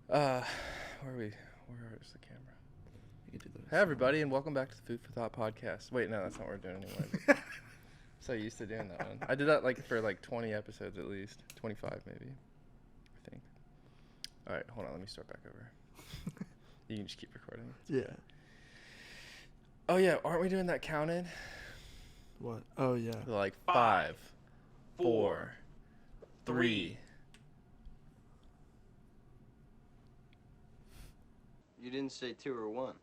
Where are we? Where is the camera? You could do this. Hey, everybody, and welcome back to the Food for Thought podcast. Wait, no, that's not what we're doing anymore. But so used to doing that one. I did that for 20 episodes at least. 25 maybe, I think. All right, hold on. Let me start back over. You can just keep recording. Yeah. Oh, yeah. Aren't we doing that count-in? What? Oh, yeah. Like 5, 4, 3. You didn't say 2 or 1.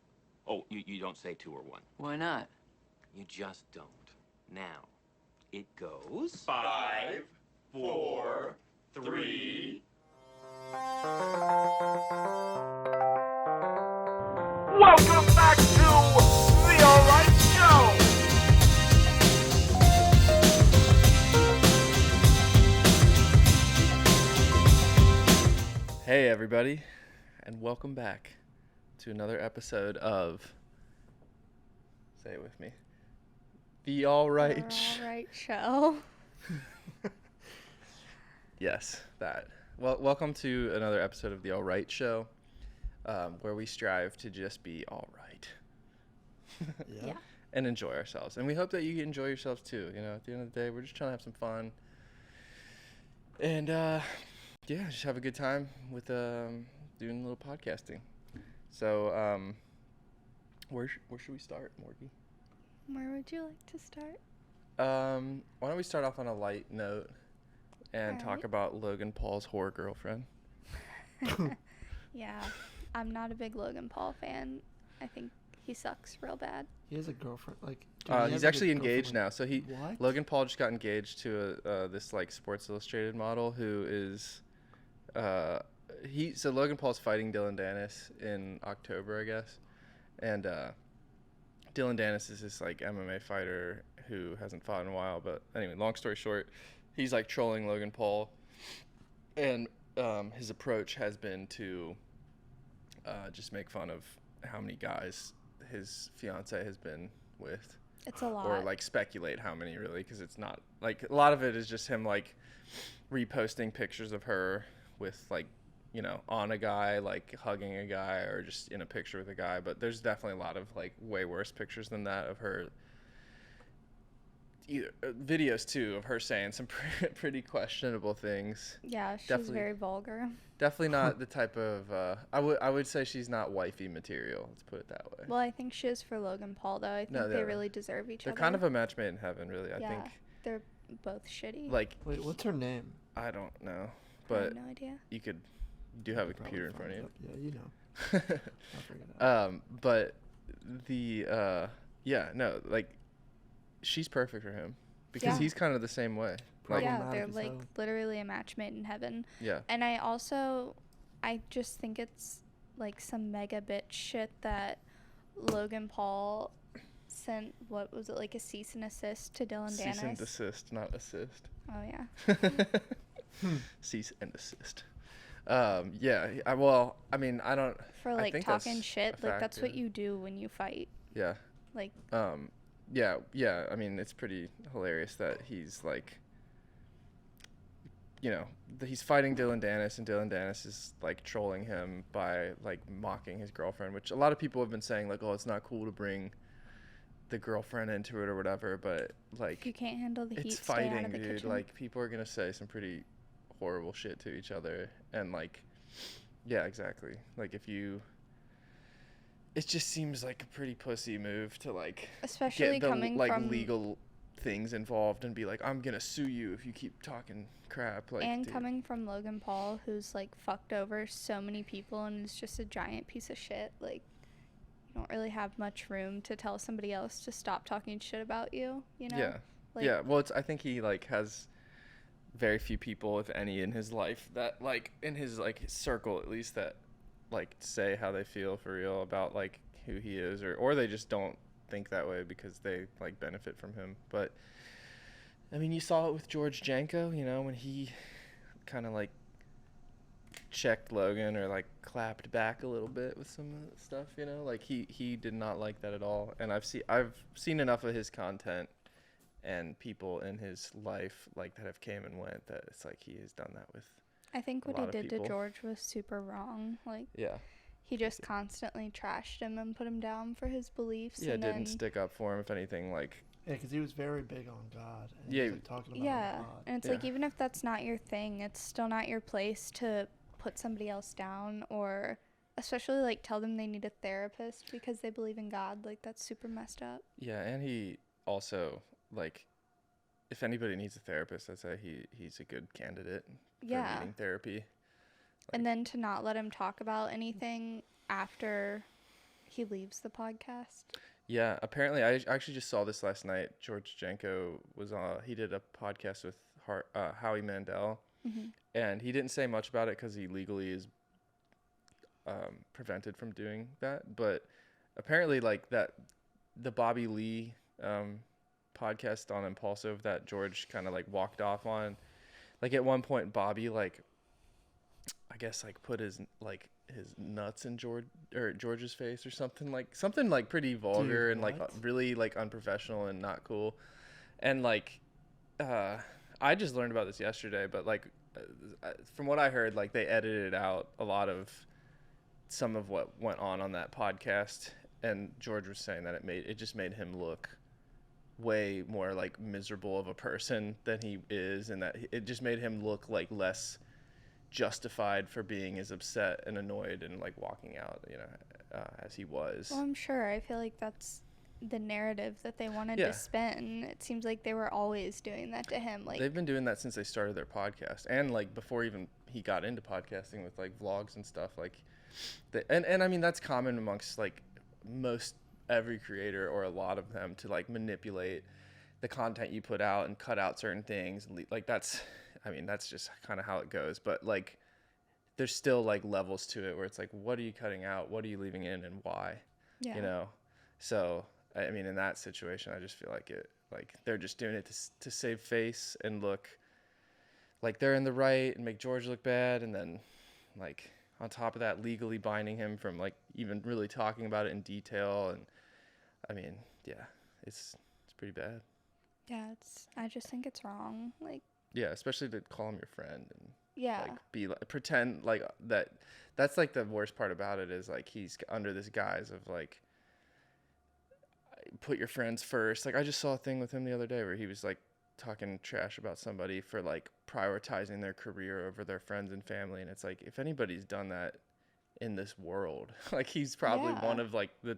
Oh, you don't say 2 or 1. Why not? You just don't. Now, it goes... 5, 4, 3. Welcome back to The Alright Show! Hey, everybody, and welcome back to another episode of, say it with me, The Alright Show. Alright Show. Yes, that. Well, welcome to another episode of The Alright Show, where we strive to just be alright. Yeah. And enjoy ourselves. And we hope that you enjoy yourselves too. You know, at the end of the day, we're just trying to have some fun. And, yeah, just have a good time with doing a little podcasting. So, where should we start, Morgie? Where would you like to start? Why don't we start off on a light note and talk Alright. about Logan Paul's whore girlfriend? Yeah, I'm not a big Logan Paul fan. I think he sucks real bad. He has a girlfriend. Like, dude, he has, He's like, actually a engaged girlfriend. now. So What? Logan Paul just got engaged to this Sports Illustrated model who is so Logan Paul's fighting Dylan Dennis in October, I guess. And Dylan Dennis is this MMA fighter who hasn't fought in a while, but anyway, long story short, he's trolling Logan Paul, and his approach has been to just make fun of how many guys his fiance has been with. It's a lot. Or speculate how many, really, because it's not a lot of it is just him reposting pictures of her with on a guy, hugging a guy, or just in a picture with a guy. But there's definitely a lot of way worse pictures than that of her. Videos too of her saying some pretty questionable things. Yeah, she's definitely- very vulgar. Definitely not the type of I would say she's not wifey material. Let's put it that way. Well, I think she is for Logan Paul, though. I think No, they they're- really deserve each They're other. kind of a match made in heaven, really. I Yeah, think they're both shitty. like Wait, what's her name? I don't know, I but have no idea. you do have a Probably computer in find front it of up. Yeah, you know. you. I'll figure it out. But the yeah, no, she's perfect for him because Yeah. he's kind of the same way. Yeah, Problematic they're as hell. literally a match made in heaven. Yeah. And I just think it's some mega bitch shit that Logan Paul sent, what was it, a cease and assist to Dylan Dennis? Cease and desist, not assist. Oh, yeah. Cease and desist. Yeah. I mean, I don't. For I think talking that's shit, a fact, that's what yeah. you do when you fight. Yeah. Like, Yeah. I mean, it's pretty hilarious that he's he's fighting Dylan Dennis, and Dylan Dennis is trolling him by mocking his girlfriend, which a lot of people have been saying oh, it's not cool to bring the girlfriend into it or whatever, but if you can't handle the heat, it's stay out fighting, of the dude. kitchen. People are gonna say some pretty horrible shit to each other, and yeah, exactly. It just seems like a pretty pussy move to Especially get the coming from legal things involved and be I'm gonna sue you if you keep talking crap. and dude. coming from Logan Paul, who's fucked over so many people and is just a giant piece of shit. You don't really have much room to tell somebody else to stop talking shit about you. You know? Yeah. Yeah. Well, I think he has very few people, if any, in his life that in his his circle at least that say how they feel for real about who he is, or they just don't think that way because they benefit from him. But I mean, you saw it with George Janko, when he kind of checked Logan or clapped back a little bit with some of the stuff, he did not like that at all. And I've seen enough of his content and people in his life that have came and went that it's he has done that with I think a what he lot of did people. to George was super wrong. Like, Yeah. he just constantly trashed him and put him down for his beliefs. Yeah, and didn't then, stick up for him. If anything, like, Yeah, because he was very big on God. And Yeah, he was like, talking about Yeah, God. and it's like, Yeah. even if that's not your thing, it's still not your place to put somebody else down, or especially like tell them they need a therapist because they believe in God. Like, that's super messed up. yeah, and he also, like, if anybody needs a therapist, I'd say he's a good candidate for Yeah. needing therapy. And then to not let him talk about anything after he leaves the podcast. Yeah, apparently I actually just saw this last night. George Janko was he did a podcast with Howie Mandel, Mhm. and he didn't say much about it because he legally is prevented from doing that. But apparently, like, that the Bobby Lee podcast on Impulsive that George kind of like walked off on, like, at one point Bobby, like, I guess, like, put his nuts in George's face or something like pretty vulgar. Dude, and like what? really like unprofessional and not cool. And like I just learned about this yesterday, but like from what I heard, like, they edited out a lot of some of what went on that podcast, and George was saying that it just made him look way more like miserable of a person than he is, and that it just made him look like less justified for being as upset and annoyed and like walking out, as he was. Well, I'm sure. I feel like that's the narrative that they wanted Yeah. to spin. It seems like they were always doing that to him. Like, They've been doing that since they started their podcast, and like before even he got into podcasting with like vlogs and stuff. Like, and I mean, that's common amongst like most every creator, or a lot of them, to like manipulate the content you put out and cut out certain things. Like, that's just kind of how it goes. But like, there's still like levels to it where it's like, what are you cutting out? What are you leaving in, and why? yeah. So I mean, in that situation, I just feel like they're just doing it to save face and look like they're in the right and make George look bad, and then like on top of that, legally binding him from like even really talking about it in detail. And I mean, yeah, it's pretty bad. Yeah, I just think it's wrong. Like, Yeah, especially to call him your friend and yeah. like pretend like that. That's like the worst part about it, is like he's under this guise of like, put your friends first. Like, I just saw a thing with him the other day where he was like talking trash about somebody for like prioritizing their career over their friends and family. And it's like, if anybody's done that in this world, like, he's probably Yeah. one of like the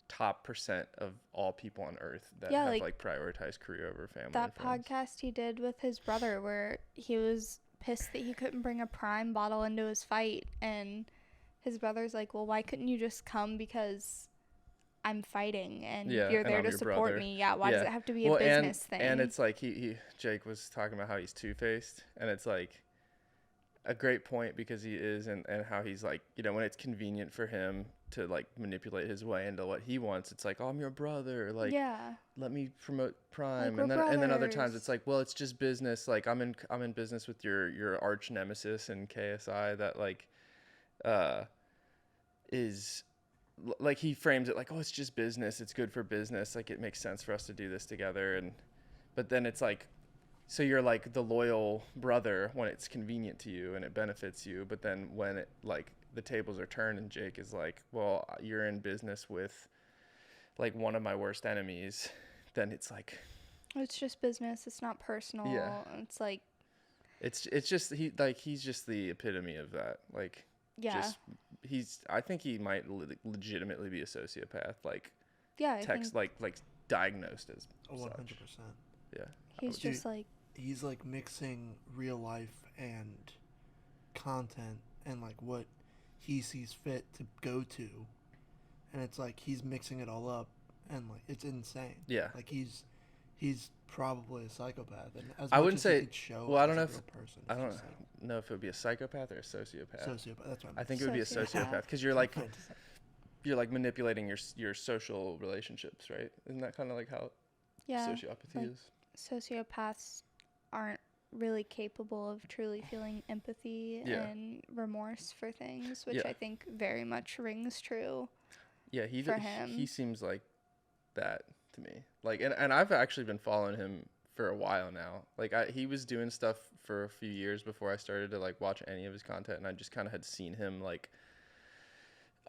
top % of all people on earth that Yeah, have like, like prioritized career over family. That and friends. podcast he did with his brother, where he was pissed that he couldn't bring a Prime bottle into his fight, and his brother's like, well, why couldn't you just come, because I'm fighting and Yeah, you're and there I'm to your support brother. me. Yeah, why does Yeah. it have to be Well, a business thing? And it's like Jake was talking about how he's two-faced, and it's like a great point, because he is, and how he's like, when it's convenient for him to like manipulate his way into what he wants, it's like, oh, I'm your brother, like, yeah. let me promote Prime. Like, And then other times brothers. it's like, well, it's just business, like, I'm in business with your arch nemesis in KSI that like is like, he frames it like, oh, it's just business, it's good for business, like, it makes sense for us to do this together. But then it's like, so you're like the loyal brother when it's convenient to you and it benefits you, but then when it like the tables are turned and Jake is like, well, you're in business with like one of my worst enemies, then it's like, It's just business. It's not personal. Yeah. It's like, it's just he's just the epitome of that. Like, yeah. I think he might legitimately be a sociopath, like Yeah, I think like diagnosed as Oh, such. 100%. Yeah. he's Dude, just like, He's like mixing real life and content and like what he sees fit to go to, and it's like he's mixing it all up, and like it's insane. Yeah. Like he's probably a psychopath, and as I much wouldn't as say- he could show well, I as don't a know if- real person, I it's don't just, like, know if it would be a psychopath or a sociopath. sociopath. That's what I think it would be a Sociopath. sociopath, because you're like manipulating your social relationships, right? Isn't that kind of like how yeah. sociopathy like- is? Sociopaths aren't really capable of truly feeling empathy Yeah. and remorse for things, which Yeah. I think very much rings true. Yeah, for him. he seems like that to me. Like, and I've actually been following him for a while now. Like he was doing stuff for a few years before I started to like watch any of his content, and I just kind of had seen him like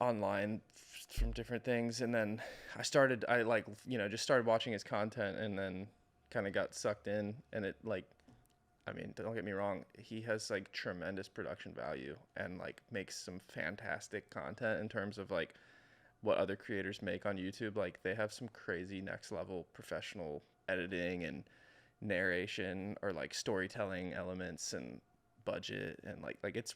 online from different things, and then I like, you know, just started watching his content and then kind of got sucked in, and it like, I mean, don't get me wrong, he has like tremendous production value and like makes some fantastic content in terms of like what other creators make on YouTube. Like they have some crazy next level professional editing and narration or like storytelling elements and budget, and like it's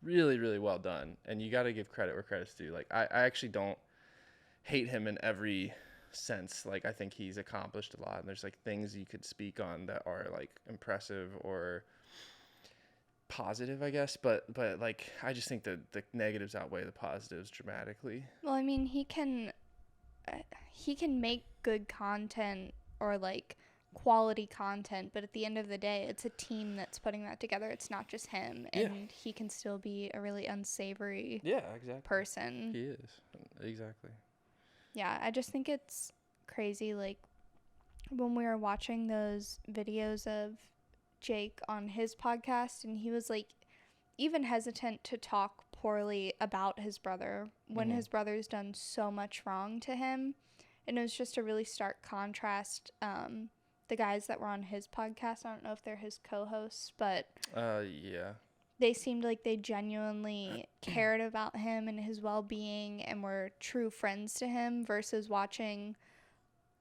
really, really well done, and you got to give credit where credit's due. Like I actually don't hate him in every sense. Like I think he's accomplished a lot, and there's like things you could speak on that are like impressive or positive, I guess, but like I just think that the negatives outweigh the positives dramatically. Well, I mean, he can make good content or like quality content, but at the end of the day, it's a team that's putting that together. It's not just him, and he can still be a really unsavory person. He is. Exactly. Yeah, I just think it's crazy. Like when we were watching those videos of Jake on his podcast, and he was like even hesitant to talk poorly about his brother when his brother's done so much wrong to him. And it was just a really stark contrast. The guys that were on his podcast, I don't know if they're his co-hosts, but yeah, they seemed like they genuinely cared about him and his well-being and were true friends to him, versus watching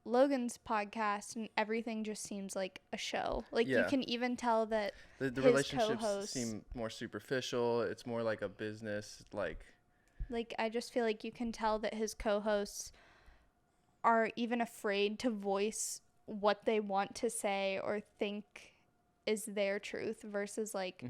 Logan's podcast and everything just seems like a show. Like you can even tell that the his relationships co-hosts seem more superficial. It's more like a business, like I just feel like you can tell that his co-hosts are even afraid to voice what they want to say or think is their truth, versus like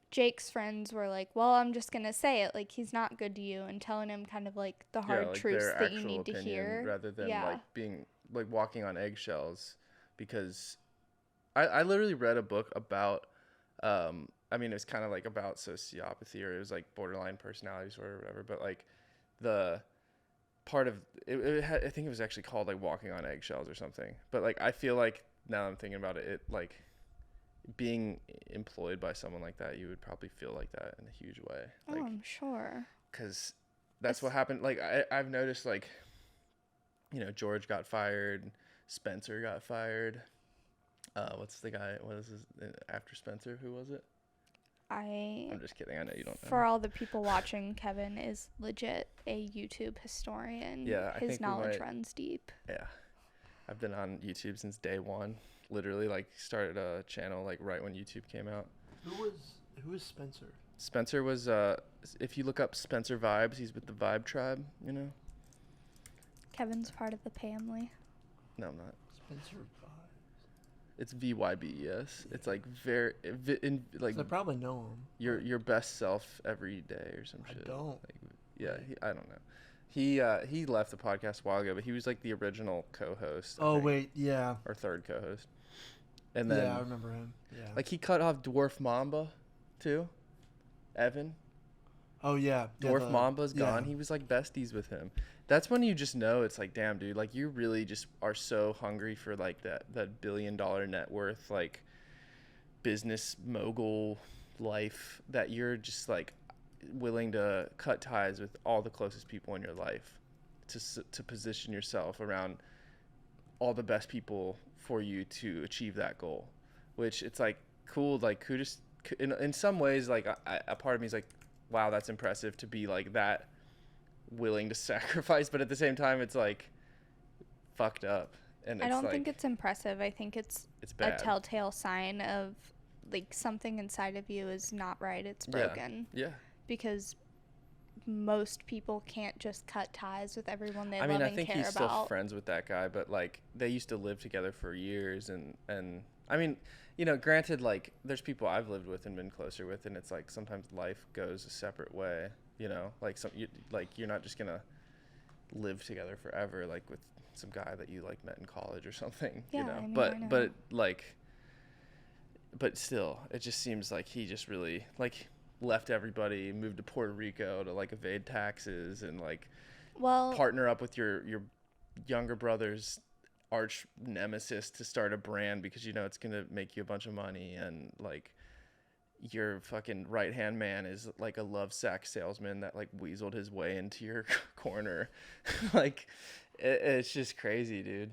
Jake's friends were like, well, I'm just gonna say it, like he's not good to you, and telling him kind of like the hard like truths their that you actual need to opinion, hear, rather than like being like walking on eggshells. Because I literally read a book about I mean, it was kind of like about sociopathy, or it was like borderline personality disorder or whatever, but like the part of it I think it was actually called like walking on eggshells or something. But like I feel like now I'm thinking about it, like being employed by someone like that, you would probably feel like that in a huge way. Like, I'm sure. because that's what happened. Like I've noticed, like, you know, George got fired, Spencer got fired. What's the guy? What is his after Spencer? Who was it? I'm just kidding. I know you don't know. For all the people watching, Kevin is legit a YouTube historian. Yeah, I his think knowledge runs deep. Yeah, I've been on YouTube since day one. Literally, like, started a channel like right when YouTube came out. Who was Spencer? Spencer was if you look up Spencer Vibes, he's with the Vibe Tribe. You know. Kevin's part of the family. No, I'm not. Spencer Vibes. It's VYBES. It's like like. So I probably know him. Your best self every day or some shit. I don't. Like, yeah, I don't know. He left the podcast a while ago, but he was like the original co-host. Oh wait, yeah. Or third co-host. And then I remember him. Yeah. like he cut off Dwarf Mamba, too. Evan. Oh yeah. Dwarf Mamba's gone. He was like besties with him. That's when you just know it's like, damn, dude, like you really just are so hungry for like that $1 billion net worth, like business mogul life, that you're just like willing to cut ties with all the closest people in your life to position yourself around all the best people for you to achieve that goal. Which it's like cool, like kudos in some ways. Like a part of me is like, wow, that's impressive to be like that willing to sacrifice, but at the same time it's like fucked up. And I it's don't think it's impressive. I think it's a bad. telltale sign of like something inside of you is not right. It's broken. Yeah. Because most people can't just cut ties with everyone they I love mean, I and think care he's still about. friends with that guy, but like they used to live together for years, and I mean, you know, granted, like there's people I've lived with and been closer with, and it's like sometimes life goes a separate way, you know, like you're not just gonna live together forever, like with some guy that you like met in college or something, Yeah, you know. I mean, but I know. but like, but still, it just seems like he just really like left everybody, moved to Puerto Rico to like evade taxes and like partner up with your younger brother's arch nemesis to start a brand because you know it's gonna make you a bunch of money, and like your fucking right hand man is like a love sack salesman that like weaseled his way into your corner. Like it's just crazy, dude.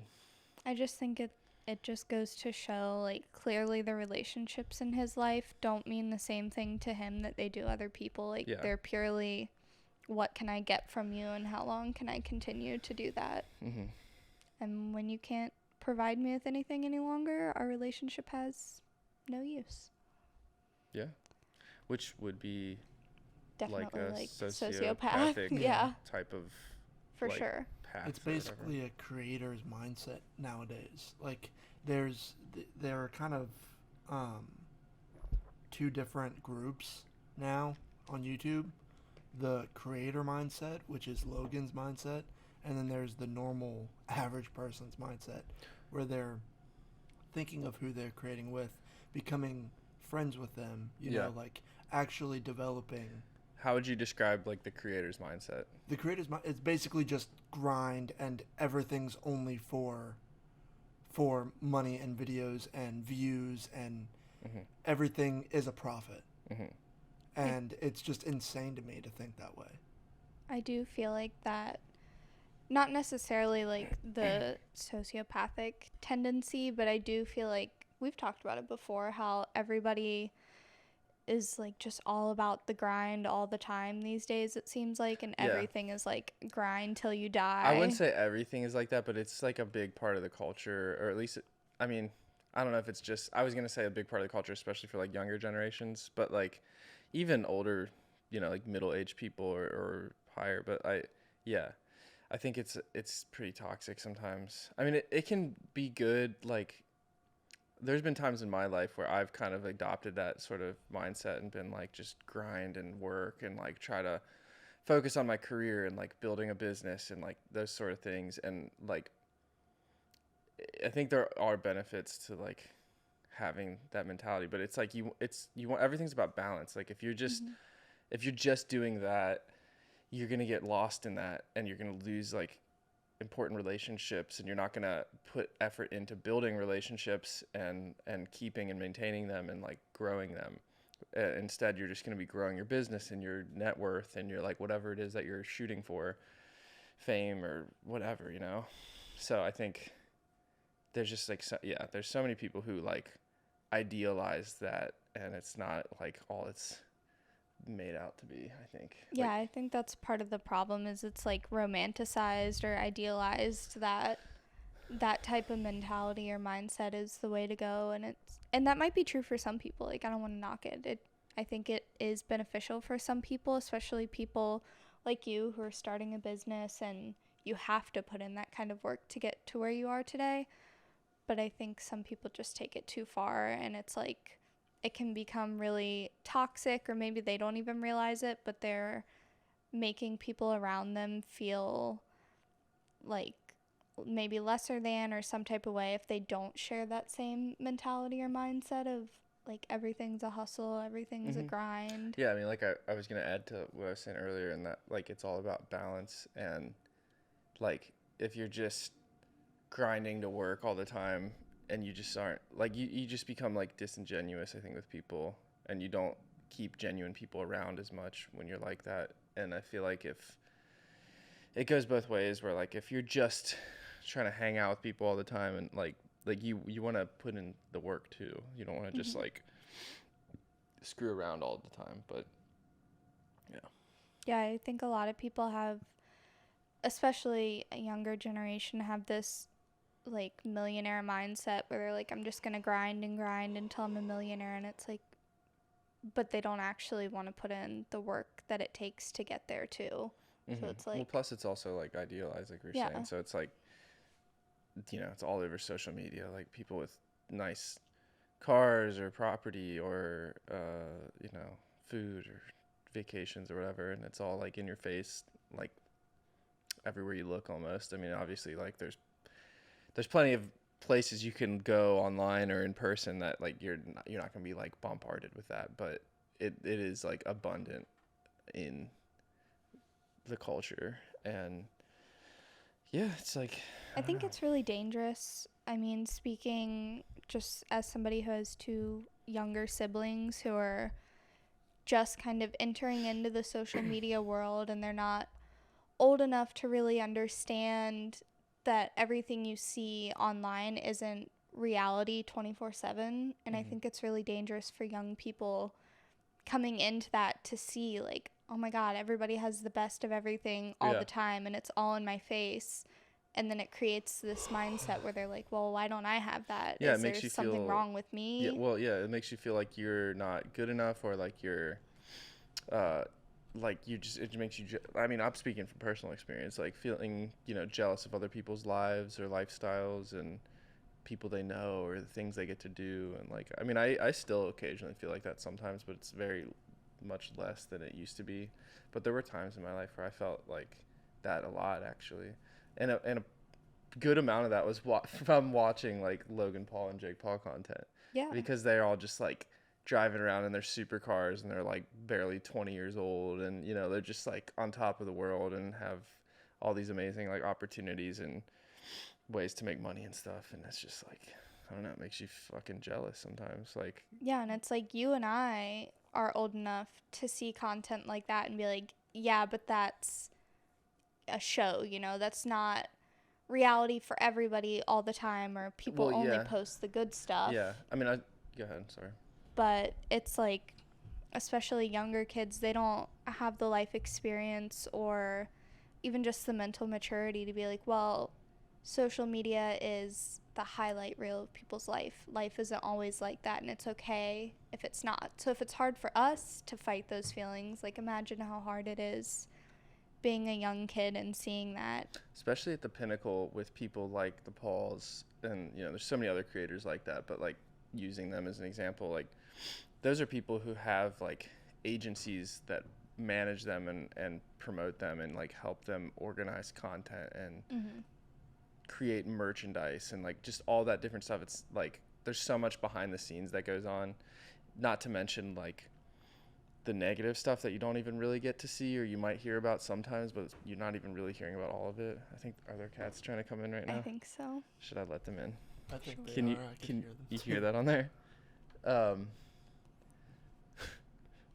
I just think it just goes to show, like, clearly the relationships in his life don't mean the same thing to him that they do other people. Like, Yeah. they're purely, what can I get from you and how long can I continue to do that? Mm-hmm. And when you can't provide me with anything any longer, our relationship has no use. Yeah, which would be Definitely like a like sociopathic yeah, type of for like, sure. path. It's or whatever. basically a creator's mindset nowadays. Like there are kind of two different groups now on YouTube. The creator mindset, which is Logan's mindset, and then there's the normal average person's mindset, where they're thinking of who they're creating with, becoming friends with them, you Yeah. know, like actually developing. How would you describe like the creator's mindset? The creator's mind, it's basically just grind, and everything's only for money and videos and views, and Mm-hmm. everything is a profit. Mm-hmm. And it's just insane to me to think that way. I do feel like that, not necessarily like the sociopathic tendency, but I do feel like we've talked about it before, how everybody is like just all about the grind all the time these days, it seems like, and Yeah. everything is like grind till you die. I wouldn't say everything is like that, but it's like a big part of the culture, or at least, I mean, I don't know if it's just, I was going to say a big part of the culture, especially for like younger generations, but like even older, you know, like middle-aged people or higher, but I think it's pretty toxic sometimes. I mean, it can be good. Like there's been times in my life where I've kind of adopted that sort of mindset and been like, just grind and work and like try to focus on my career and like building a business and like those sort of things. And like, I think there are benefits to like having that mentality, but it's like you want, everything's about balance. Like if you're just doing that, you're going to get lost in that, and you're going to lose like important relationships, and you're not going to put effort into building relationships and keeping and maintaining them and like growing them. Instead, you're just going to be growing your business and your net worth and your like whatever it is that you're shooting for, fame or whatever, you know? So I think there's just like, there's so many people who like idealize that, and it's not like all it's made out to be, I think. Yeah, Like, I think that's part of the problem, is it's like romanticized or idealized that type of mentality or mindset is the way to go, and that might be true for some people. Like, I don't want to knock it. I think it is beneficial for some people, especially people like you who are starting a business and you have to put in that kind of work to get to where you are today. But I think some people just take it too far, and it's like it can become really toxic, or maybe they don't even realize it, but they're making people around them feel like maybe lesser than or some type of way if they don't share that same mentality or mindset of like everything's a hustle, everything's a grind. yeah, I mean, like I was going to add to what I was saying earlier, and that like it's all about balance. And like if you're just grinding to work all the time and you just aren't like, you just become like disingenuous, I think, with people, and you don't keep genuine people around as much when you're like that. And I feel like if it goes both ways, where like if you're just trying to hang out with people all the time and like you want to put in the work too, you don't want to just like screw around all the time. But Yeah, I think a lot of people have, especially a younger generation, have this like millionaire mindset where they're like, I'm just gonna grind and grind until I'm a millionaire, and it's like, but they don't actually want to put in the work that it takes to get there too. So it's like, well, plus it's also like idealized, like you're saying. So it's like, you know, it's all over social media, like people with nice cars or property or you know, food or vacations or whatever, and it's all like in your face, like everywhere you look almost. I mean, obviously, like there's plenty of places you can go online or in person that like you're not gonna be like bombarded with that, but it is like abundant in the culture. And Yeah, it's like I think it's really dangerous. I mean, speaking just as somebody who has two younger siblings who are just kind of entering into the social media world, and they're not old enough to really understand that everything you see online isn't reality 24/7. And I think it's really dangerous for young people coming into that to see, like, oh my God, everybody has the best of everything all Yeah. the time and it's all in my face. And then it creates this mindset where they're like, well, why don't I have that? Yeah, Is it there makes you something feel wrong with me? Yeah, well, yeah, it makes you feel like you're not good enough, or like you're like you just it makes you I mean, I'm speaking from personal experience, like feeling, jealous of other people's lives or lifestyles and people they know or the things they get to do. And like, I mean, I still occasionally feel like that sometimes, but it's very much less than it used to be. But there were times in my life where I felt like that a lot, actually. And a good amount of that was from watching like Logan Paul and Jake Paul content, Yeah. because they're all just like driving around in their supercars and they're like barely 20 years old, and they're just like on top of the world and have all these amazing like opportunities and ways to make money and stuff. And it's just like, I don't know, it makes you fucking jealous sometimes. Like, Yeah, and it's like you and I are old enough to see content like that and be like, yeah, but that's a show, that's not reality for everybody all the time, or people Well, only yeah. post the good stuff. yeah, I mean, go ahead, sorry. But it's like, especially younger kids, they don't have the life experience or even just the mental maturity to be like, well, social media is the highlight reel of people's life. Life isn't always like that, and it's okay if it's not. So if it's hard for us to fight those feelings, like, imagine how hard it is being a young kid and seeing that. Especially at the pinnacle with people like the Pauls, and there's so many other creators like that, but like using them as an example, like those are people who have like agencies that manage them and promote them and like help them organize content and create merchandise and like just all that different stuff. It's like there's so much behind the scenes that goes on, not to mention like the negative stuff that you don't even really get to see, or you might hear about sometimes, but you're not even really hearing about all of it. I think, are there cats trying to come in right now? I think so. Should I let them in? I think they Can are. you I can hear them. you hear that on there?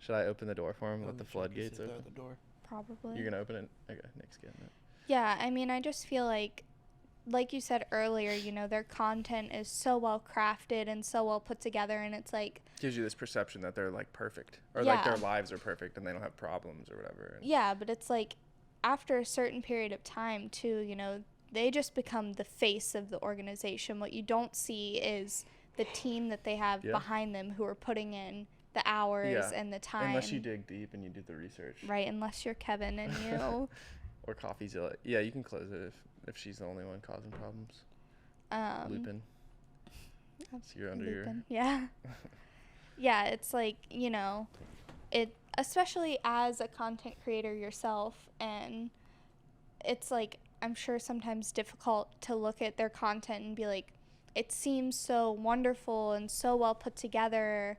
Should I open the door for him? Let the floodgates They're open. at the door. Probably. You're gonna open it? Okay, Nick's getting it. Yeah, I mean, I just feel like you said earlier, their content is so well crafted and so well put together, and it's like, Gives you this perception that they're like perfect, or like their Yeah. lives are perfect and they don't have problems or whatever. And yeah, but it's like after a certain period of time too, they just become the face of the organization. What you don't see is the team that they have Yeah. behind them who are putting in the hours Yeah. and the time. Unless you dig deep and you do the research. Right, unless you're Kevin and you Or CoffeeZilla. Yeah, you can close it if she's the only one causing problems. Lupin. So you're under Lupin. Yeah. Yeah, it's like, it, especially as a content creator yourself, and it's like, I'm sure sometimes difficult to look at their content and be like, it seems so wonderful and so well put together.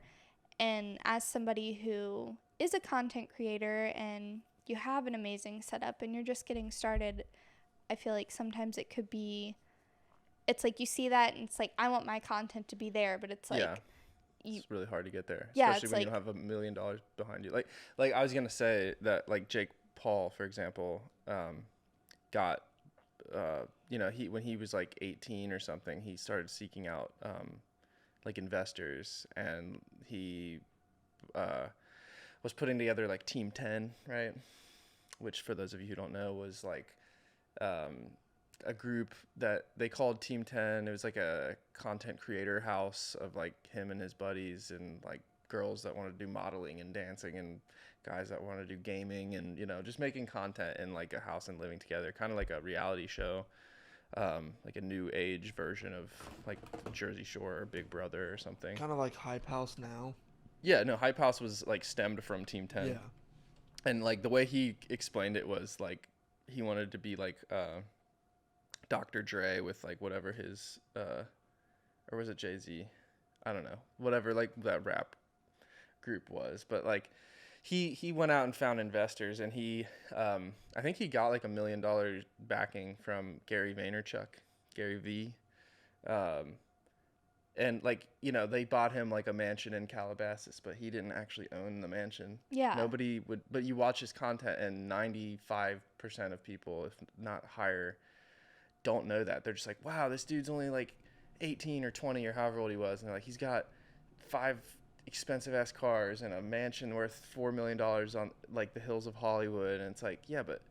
And as somebody who is a content creator and you have an amazing setup and you're just getting started, I feel like sometimes it could be, it's like you see that and it's like, I want my content to be there, but it's like, Yeah. you, It's really hard to get there, Yeah, especially it's when you like- don't have $1 million behind you. Like I was gonna say that, like Jake Paul, for example, got he when he was like 18 or something, he started seeking out like investors, and he was putting together like Team 10, right? Which, for those of you who don't know, was like a group that they called Team 10. It was like a content creator house of like him and his buddies, and like girls that want to do modeling and dancing, and guys that want to do gaming, and just making content in like a house and living together, kind of like a reality show, like a new age version of like Jersey Shore or Big Brother or something. Kind of like Hype House now. Yeah, no, Hype House was like stemmed from Team 10. Yeah. And like the way he explained it was like he wanted to be like Dr. Dre with like whatever his or was it Jay-Z? I don't know. Whatever like that rap group was. But like he went out and found investors, and I think he got like $1 million backing from Gary V. And like, you know, they bought him like a mansion in Calabasas, but he didn't actually own the mansion. Yeah. Nobody would, but you watch his content and 95% of people, if not higher, don't know that. They're just like, wow, this dude's only like 18 or 20 or however old he was. And they're like, he's got 5 expensive ass cars and a mansion worth $4 million on like the hills of Hollywood. And it's like, yeah, but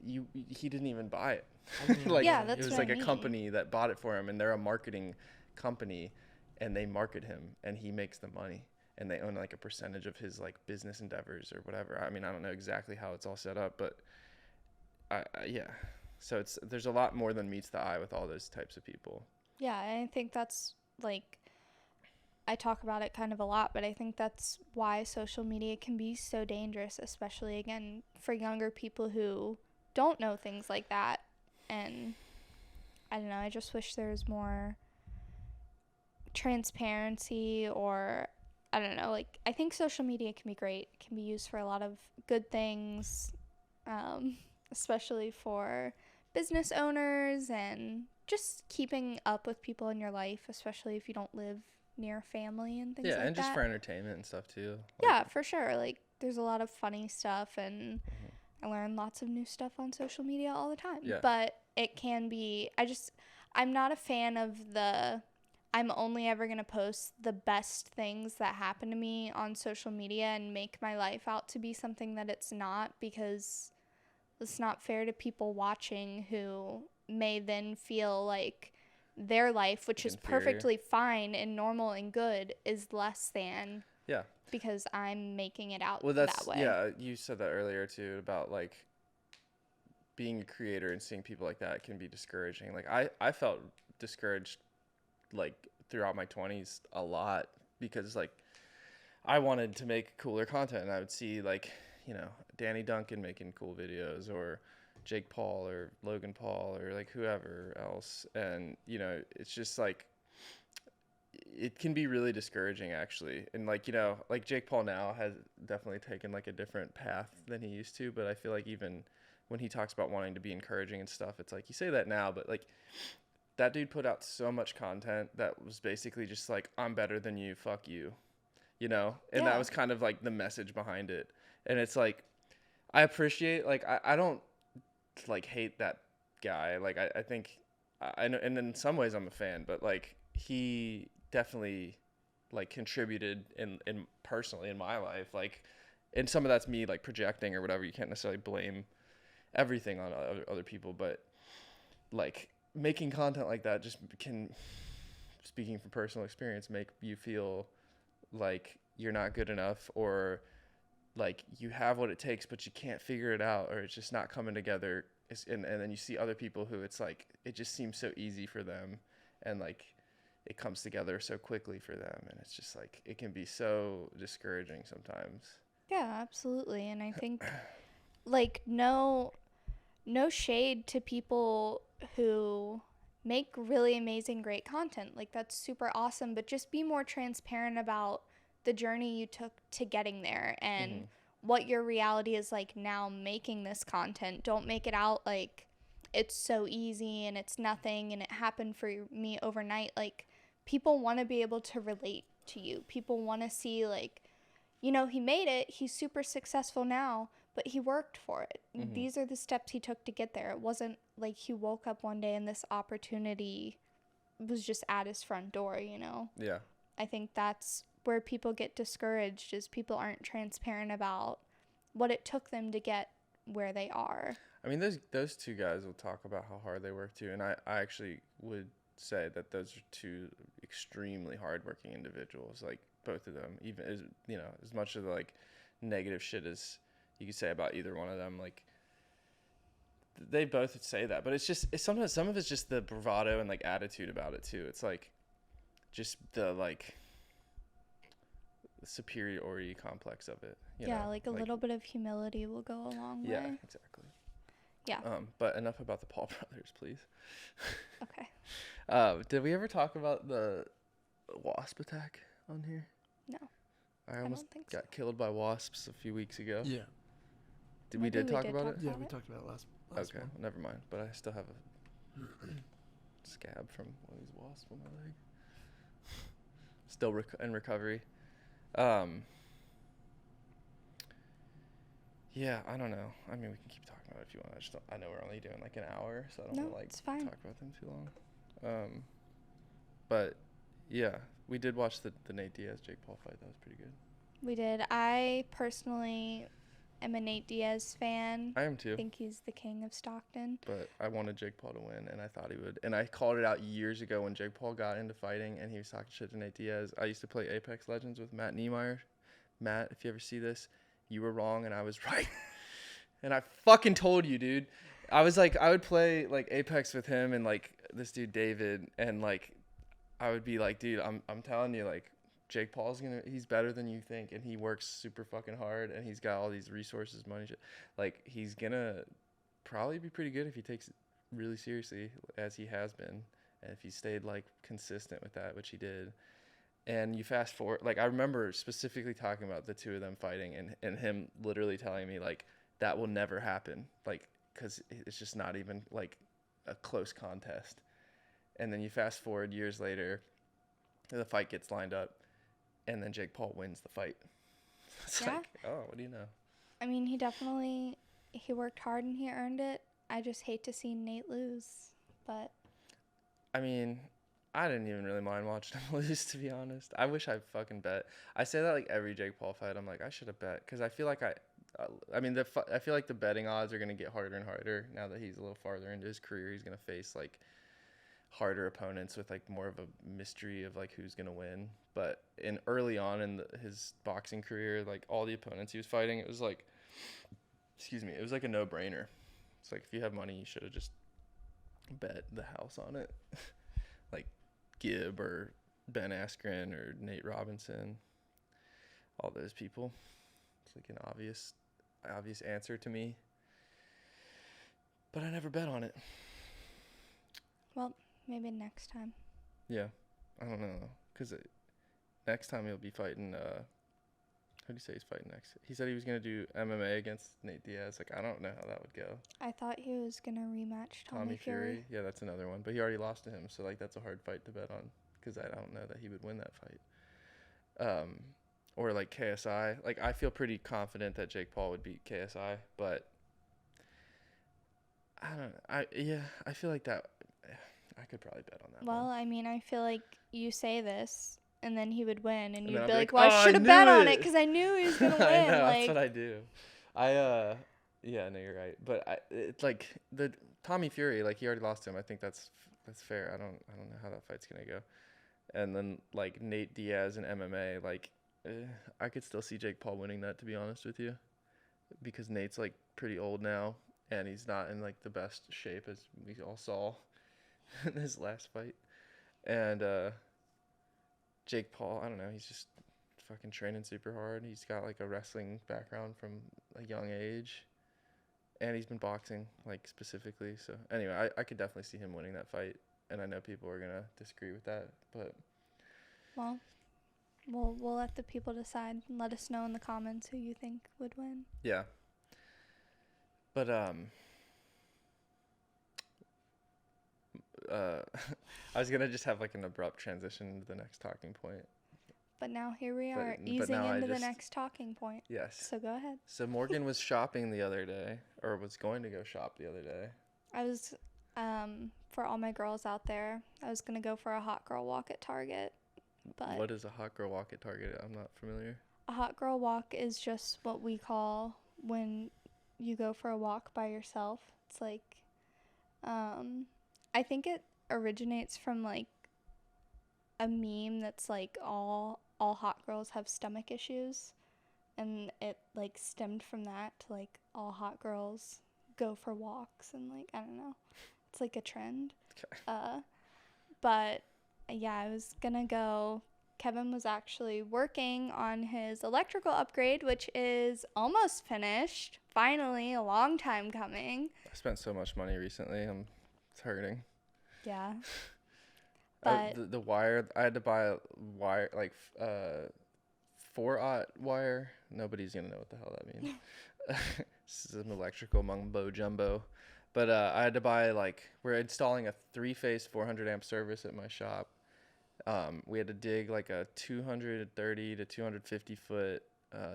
he didn't even buy it. Like, yeah, that's it was what like I mean. a company that bought it for him, and they're a marketing company, and they market him, and he makes the money, and they own like a percentage of his like business endeavors or whatever. I mean, I don't know exactly how it's all set up, but yeah. So there's a lot more than meets the eye with all those types of people. Yeah, and I think that's like, I talk about it kind of a lot, but I think that's why social media can be so dangerous, especially again for younger people who don't know things like that. And I don't know, I just wish there was more transparency, or I don't know, like I think social media can be great. It can be used for a lot of good things, especially for business owners and just keeping up with people in your life, especially if you don't live near family and things like that. Yeah, and just for entertainment and stuff too. Yeah, for sure. Like there's a lot of funny stuff, and I learn lots of new stuff on social media all the time. Yeah. But it can be, I'm not a fan of I'm only ever going to post the best things that happen to me on social media and make my life out to be something that it's not, because it's not fair to people watching who may then feel like their life, which is Inferior. perfectly fine and normal and good, is less than. Yeah. Because I'm making it out That's, that way. yeah, you said that earlier too about like being a creator and seeing people like that can be discouraging. Like I felt discouraged like throughout my 20s a lot, because like I wanted to make cooler content, and I would see like, you know, Danny Duncan making cool videos, or Jake Paul or Logan Paul or like whoever else, and you know, it's just like it can be really discouraging actually. And like, you know, like Jake Paul now has definitely taken like a different path than he used to, but I feel like even when he talks about wanting to be encouraging and stuff, it's like you say that now, but like that dude put out so much content that was basically just like, I'm better than you, fuck you, you know? And that was kind of like the message behind it. And it's like, I appreciate, like, I don't like hate that guy. Like I think I know, and in some ways I'm a fan, but like he definitely like contributed in personally in my life, like, and some of that's me like projecting or whatever. You can't necessarily blame everything on other people, but like making content like that just can, speaking from personal experience, make you feel like you're not good enough, or like you have what it takes but you can't figure it out, or it's just not coming together. And then you see other people who it's like it just seems so easy for them, and like it comes together so quickly for them, and it's just like it can be so discouraging sometimes. Yeah, absolutely. And I think like no shade to people who make really amazing great content. Like that's super awesome, but just be more transparent about the journey you took to getting there, and what your reality is like now making this content. Don't make it out like it's so easy and it's nothing and it happened for me overnight. Like people want to be able to relate to you. People want to see like, you know, he made it, he's super successful now, but he worked for it. These are the steps he took to get there. It wasn't like he woke up one day and this opportunity was just at his front door, you know? Yeah. I think that's where people get discouraged, is people aren't transparent about what it took them to get where they are. I mean, those two guys will talk about how hard they work too, and I actually would say that those are two extremely hardworking individuals, like both of them. Even as, you know, as much of the like negative shit as you could say about either one of them, like they both say that, but it's sometimes some of it's just the bravado and like attitude about it too. It's like just the like superiority complex of it, you know? Like a little bit of humility will go a long way. Yeah, exactly. Yeah. But enough about the Paul brothers, please. Okay. Did we ever talk about the wasp attack on here? No. I almost don't think so. got killed by wasps a few weeks ago. Yeah. Did we Maybe talk about it? Yeah, about we it? talked about it last Okay, one. well, never mind. But I still have a scab from one of these wasps on my leg. Still in recovery. Yeah, I don't know. I mean, we can keep talking about it if you want. I know we're only doing like an hour, so I don't No, want to like it's fine. talk about them too long. But yeah, we did watch the Nate Diaz Jake Paul fight. That was pretty good. We did. I personally am a Nate Diaz fan. I am too. I think he's the king of Stockton. But I wanted Jake Paul to win, and I thought he would. And I called it out years ago when Jake Paul got into fighting, and he was talking shit to Nate Diaz. I used to play Apex Legends with Matt Niemeyer. Matt, if you ever see this, you were wrong, and I was right. And I fucking told you, dude. I was like, I would play like Apex with him and like this dude David, and like I would be like, dude, I'm telling you, like Jake Paul's he's better than you think, and he works super fucking hard, and he's got all these resources, money, shit. Like he's gonna probably be pretty good if he takes it really seriously, as he has been, and if he stayed like consistent with that, which he did. And you fast forward, like I remember specifically talking about the two of them fighting, and him literally telling me like that will never happen, like because it's just not even like a close contest. And then you fast forward years later, the fight gets lined up, and then Jake Paul wins the fight. It's Yeah. like, oh, what do you know? I mean, he worked hard and he earned it. I just hate to see Nate lose, but I mean, I didn't even really mind watching him lose, to be honest. I wish I fucking bet. I say that like every Jake Paul fight. I'm like, I should have bet, because I feel like I feel like the betting odds are gonna get harder and harder now that he's a little farther into his career. He's gonna face like harder opponents with like more of a mystery of like who's gonna win. But early on in his boxing career, like all the opponents he was fighting, it was like, it was like a no-brainer. It's like if you have money, you should have just bet the house on it. Like Gibb or Ben Askren or Nate Robinson, all those people. It's like an obvious answer to me, but I never bet on it. well, maybe next time. Yeah, I don't know, because next time he'll be fighting. Who do you say he's fighting next? He said he was gonna do MMA against Nate Diaz. Like I don't know how that would go. I thought he was gonna rematch Tommy Fury. Yeah, that's another one, but he already lost to him, so like that's a hard fight to bet on, because I don't know that he would win that fight. Or like KSI. Like I feel pretty confident that Jake Paul would beat KSI, but I don't know. I feel like that I could probably bet on that Well, one. I mean, I feel like you say this, and then he would win, and And you'd then be I'd be like, like, well, "Oh, I I should have knew bet on it it." because I knew he was gonna win. I know, like, that's what I do. Yeah, no, you're right. But it's like the Tommy Fury, like he already lost to him. I think that's fair. I don't know how that fight's gonna go. And then like Nate Diaz and MMA, like I could still see Jake Paul winning that, to be honest with you, because Nate's like pretty old now, and he's not in like the best shape, as we all saw in his last fight. And Jake Paul, I don't know, he's just fucking training super hard. He's got like a wrestling background from a young age, and he's been boxing like specifically. So anyway, I could definitely see him winning that fight, and I know people are gonna disagree with that, but well, we'll let the people decide. And let us know in the comments who you think would win. yeah. But I was gonna just have like an abrupt transition to the next talking point. But now here we But- are, but easing now I into the just- next talking point. Yes. So go ahead. So Morgan was shopping the other day, or was going to go shop the other day. I was, for all my girls out there, I was gonna go for a hot girl walk at Target. But What is a hot girl walk at Target? I'm not familiar. a hot girl walk is just what we call when you go for a walk by yourself. It's like, I think it originates from like a meme that's like all hot girls have stomach issues, and it like stemmed from that to like all hot girls go for walks, and like I don't know, it's like a trend. Okay. But yeah, I was gonna go. Kevin was actually working on his electrical upgrade, which is almost finished. Finally, a long time coming. I spent so much money recently. It's hurting. Yeah. But The wire, I had to buy a wire, like 4/0 wire. Nobody's gonna know what the hell that means. Some electrical mumbo jumbo. But I had to buy, like, we're installing a 3-phase 400 amp service at my shop. We had to dig like a 230 to 250 foot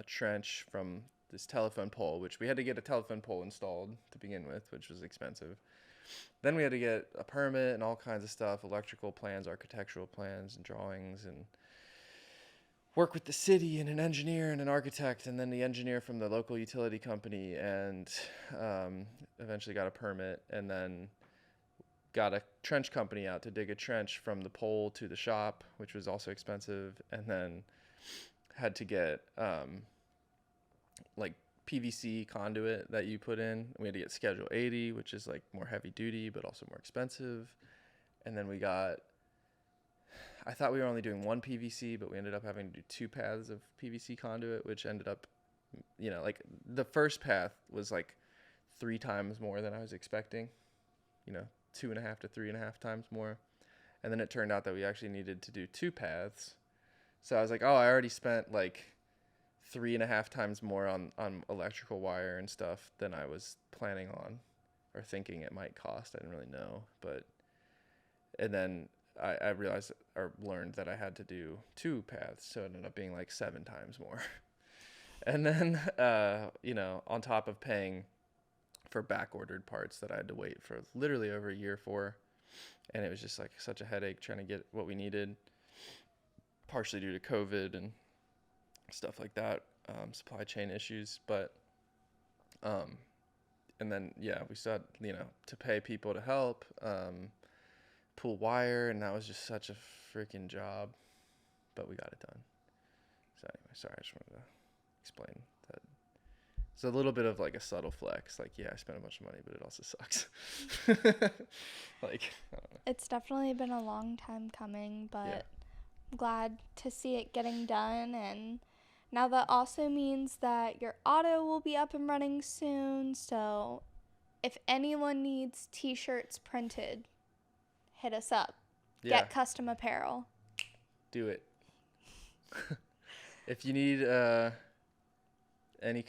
trench from this telephone pole, which we had to get a telephone pole installed to begin with, which was expensive. Then we had to get a permit and all kinds of stuff, electrical plans, architectural plans and drawings, and work with the city and an engineer and an architect, and then the engineer from the local utility company, and eventually got a permit, and then got a trench company out to dig a trench from the pole to the shop, which was also expensive, and then had to get like PVC conduit that you put in. We had to get Schedule 80, which is like more heavy duty but also more expensive. And then we got, I thought we were only doing one PVC, but we ended up having to do 2 paths of PVC conduit, which ended up, you know, like the first path was like 3 times more than I was expecting, you know, 2.5 to 3.5 times more. And then it turned out that we actually needed to do 2 paths. So I was like, oh, I already spent like 3.5 times more on electrical wire and stuff than I was planning on or thinking it might cost. I didn't really know, but, and then I realized or learned that I had to do 2 paths, so it ended up being like 7 times more. And then, you know, on top of paying for back ordered parts that I had to wait for literally over a year for, and it was just like such a headache trying to get what we needed, partially due to COVID and stuff like that, supply chain issues. But and then we still had, you know, to pay people to help pull wire, and that was just such a freaking job, but we got it done. So anyway, sorry, I just wanted to explain that. It's a little bit of like a subtle flex, like, yeah, I spent a bunch of money, but it also sucks. Like, I don't know. It's definitely been a long time coming, but I'm glad to see it getting done. And now that also means that your auto will be up and running soon. So if anyone needs t-shirts printed, hit us up. Yeah. Get custom apparel. Do it. If you need any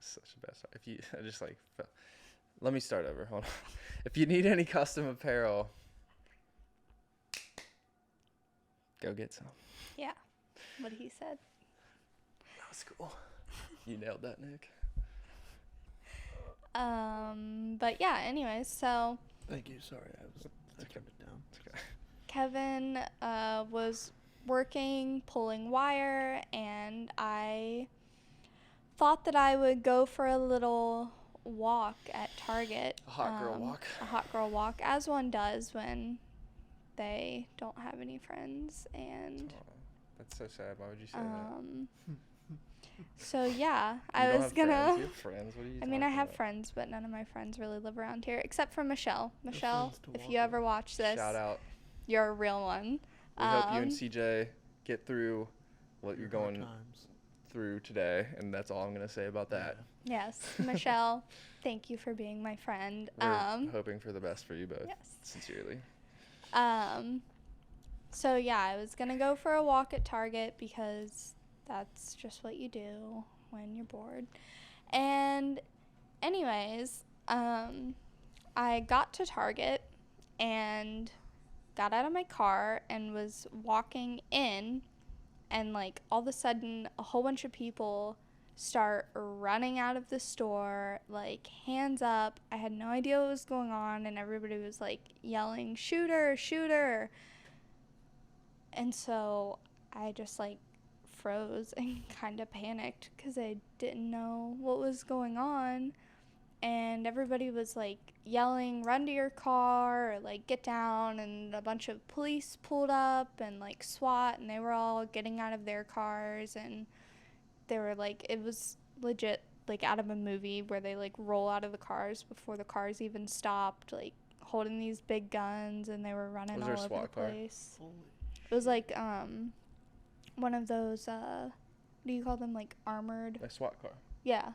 such a bad start. If you I just like let me start over. Hold on. If you need any custom apparel, go get some. Yeah. What he said. That was cool. You nailed that, Nick. But yeah, anyways, so Thank you. Sorry, I kept it down. Okay. Kevin was working, pulling wire, and I thought that I would go for a little walk at Target. A hot girl walk. A hot girl walk, as one does when they don't have any friends. And Oh, that's so sad. Why would you say that? so yeah, You I don't was have gonna. Friends? You have friends? What are you I mean, I talking have about? friends, but none of my friends really live around here, except for Michelle. Michelle, friends to if walk you ever watch this, Shout out. you're a real one. We hope you and CJ get through what you're Hard going times. through today, and that's all I'm gonna say about that. Yes, Michelle, thank you for being my friend. We're hoping for the best for you both. Yes. Sincerely. So yeah, I was gonna go for a walk at Target because that's just what you do when you're bored. And anyways, I got to Target and got out of my car and was walking in, and like all of a sudden a whole bunch of people start running out of the store, like hands up. I had no idea what was going on, and everybody was like yelling, "Shooter, shooter." And so I just like froze and kind of panicked because I didn't know what was going on. And everybody was like yelling, "Run to your car," or like "Get down." And a bunch of police pulled up and like SWAT, and they were all getting out of their cars, and they were like, it was legit like out of a movie where they like roll out of the cars before the cars even stopped, like holding these big guns, and they were running Was there all a over the SWAT car? place. Holy It was like one of those what do you call them, like armored? A SWAT car. Yeah,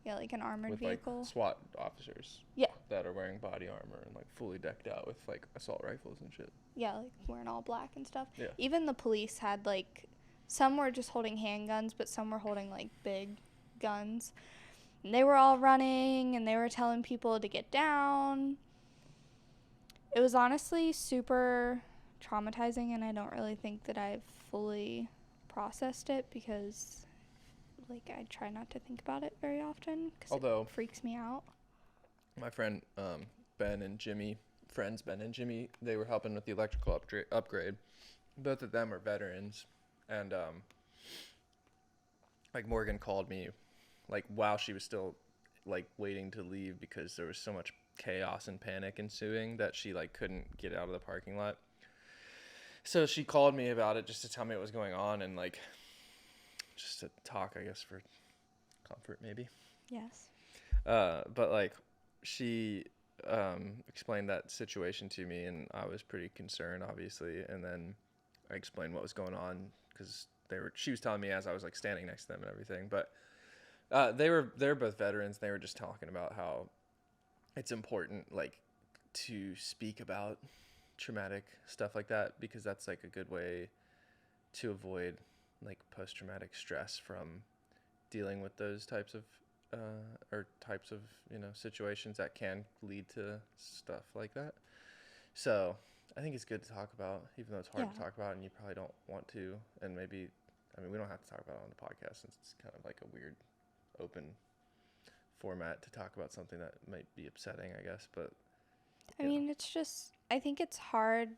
like an armored With vehicle. like SWAT officers. Yeah. That are wearing body armor and like fully decked out with like assault rifles and shit. Yeah, like wearing all black and stuff. Yeah. Even the police had like some were just holding handguns, but some were holding like big guns. And they were all running and they were telling people to get down. It was honestly super traumatizing, and I don't really think that I've fully processed it because like I try not to think about it very often because Although it freaks me out. my friend Ben and Jimmy, they were helping with the electrical upgrade. Both of them are veterans, and like Morgan called me like while she was still like waiting to leave because there was so much chaos and panic ensuing that she like couldn't get out of the parking lot. So she called me about it just to tell me what was going on and like just to talk, I guess, for comfort maybe. Yes. But like she explained that situation to me, and I was pretty concerned, obviously. And then I explained what was going on because she was telling me as I was like standing next to them and everything. But they're both veterans. They were just talking about how it's important like to speak about traumatic stuff like that because that's like a good way to avoid like post-traumatic stress from dealing with those types of situations that can lead to stuff like that. So I think it's good to talk about, even though it's hard to talk about and you probably don't want to. And maybe, I mean, we don't have to talk about it on the podcast since it's kind of like a weird open format to talk about something that might be upsetting, I guess. But I mean, it's just, I think it's hard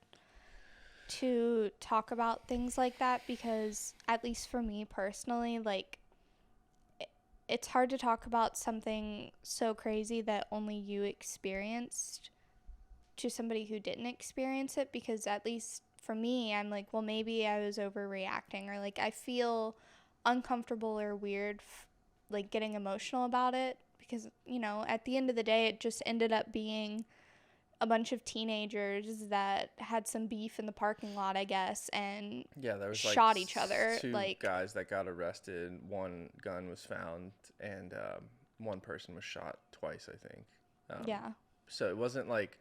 to talk about things like that because, at least for me personally, like, it's hard to talk about something so crazy that only you experienced to somebody who didn't experience it, because at least for me, I'm like, well, maybe I was overreacting, or like I feel uncomfortable or weird like getting emotional about it because, you know, at the end of the day, it just ended up being a bunch of teenagers that had some beef in the parking lot, I guess, and there was shot like each other. two Like, guys that got arrested. One gun was found, and one person was shot twice, I think. yeah. So it wasn't like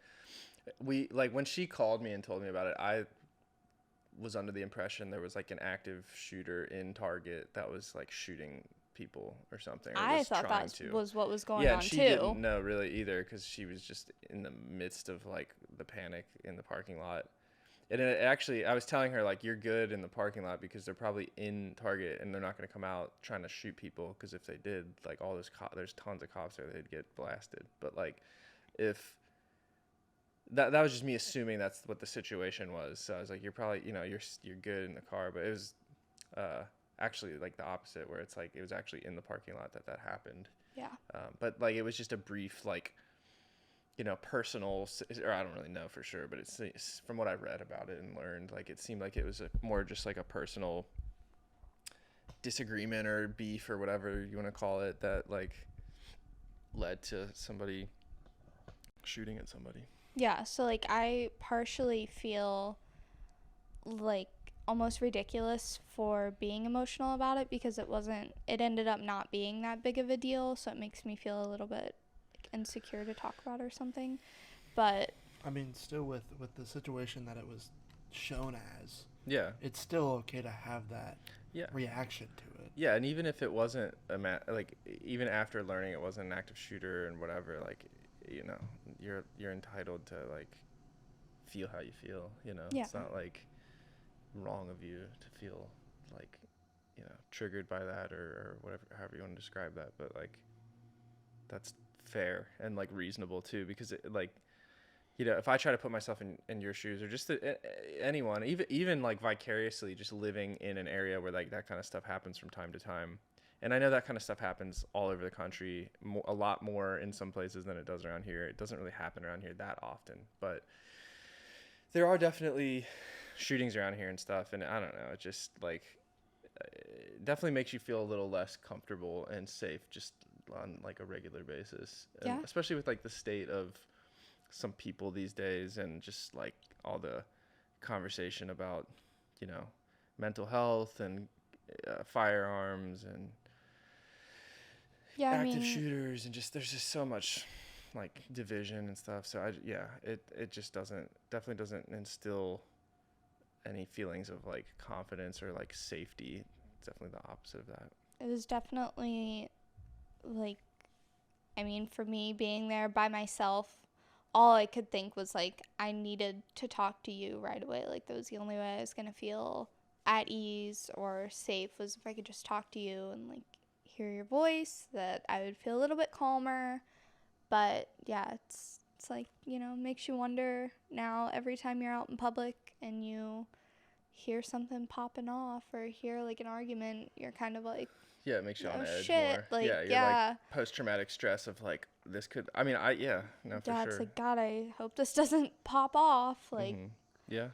when she called me and told me about it, I was under the impression there was like an active shooter in Target that was like shooting people or something. Or I was thought trying that to. was what was going Yeah, on and she too. didn't know really either because she was just in the midst of like the panic in the parking lot. And it actually, I was telling her like, you're good in the parking lot because they're probably in Target and they're not going to come out trying to shoot people, because if they did, like all those there's tons of cops there, they'd get blasted. But like, if that was just me assuming that's what the situation was. So I was like, you're probably, you're good in the car, but it was actually like the opposite, where it's like it was actually in the parking lot that happened. Yeah. But like it was just a brief like, personal, or I don't really know for sure, but it's from what I read about it and learned, like it seemed like it was more just like a personal disagreement or beef or whatever you want to call it that like led to somebody shooting at somebody. Yeah, so like I partially feel like almost ridiculous for being emotional about it because it ended up not being that big of a deal, so it makes me feel a little bit like insecure to talk about or something. But I mean, still with the situation that it was shown as, Yeah. it's still okay to have that reaction to it. Yeah, and even if it wasn't even after learning it wasn't an active shooter and whatever, like, you're entitled to like feel how you feel, Yeah. It's not like wrong of you to feel like, triggered by that or whatever, however you want to describe that, but like that's fair and like reasonable too, because it, like, if I try to put myself in your shoes, or just anyone, even like vicariously just living in an area where like that kind of stuff happens from time to time. And I know that kind of stuff happens all over the country, a lot more in some places than it does around here. It doesn't really happen around here that often, but there are definitely shootings around here and stuff. And I don't know, it just like it definitely makes you feel a little less comfortable and safe just on like a regular basis. And Yeah. especially with like the state of some people these days and just like all the conversation about, mental health and firearms and active shooters, and just there's just so much like division and stuff. So it just definitely doesn't instill any feelings of like confidence or like safety. It's definitely the opposite of that. It was definitely like, I mean, for me being there by myself, all I could think was like I needed to talk to you right away. Like that was the only way I was gonna feel at ease or safe, was if I could just talk to you and like hear your voice, that I would feel a little bit calmer. But yeah, it's like, you know, makes you wonder now every time you're out in public and you hear something popping off or hear like an argument, you're kind of like, Yeah, it makes you on oh edge shit, more. like, Yeah, you're yeah. like post-traumatic stress of like this could. I mean, no, for Yeah, sure. it's like, God, I hope this doesn't pop off. Like, Yeah,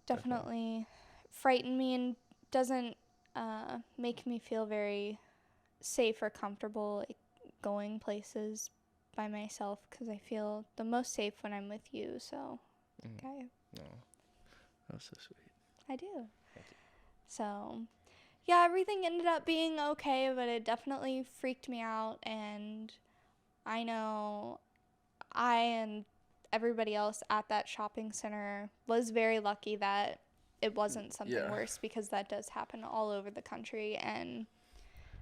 definitely frighten me and doesn't make me feel very safe or comfortable, like going places by myself, because I feel the most safe when I'm with you. So, okay, no, that's so sweet. I do. Thank you. So, yeah, everything ended up being okay, but it definitely freaked me out. And I know I and everybody else at that shopping center was very lucky that it wasn't something worse, because that does happen all over the country. And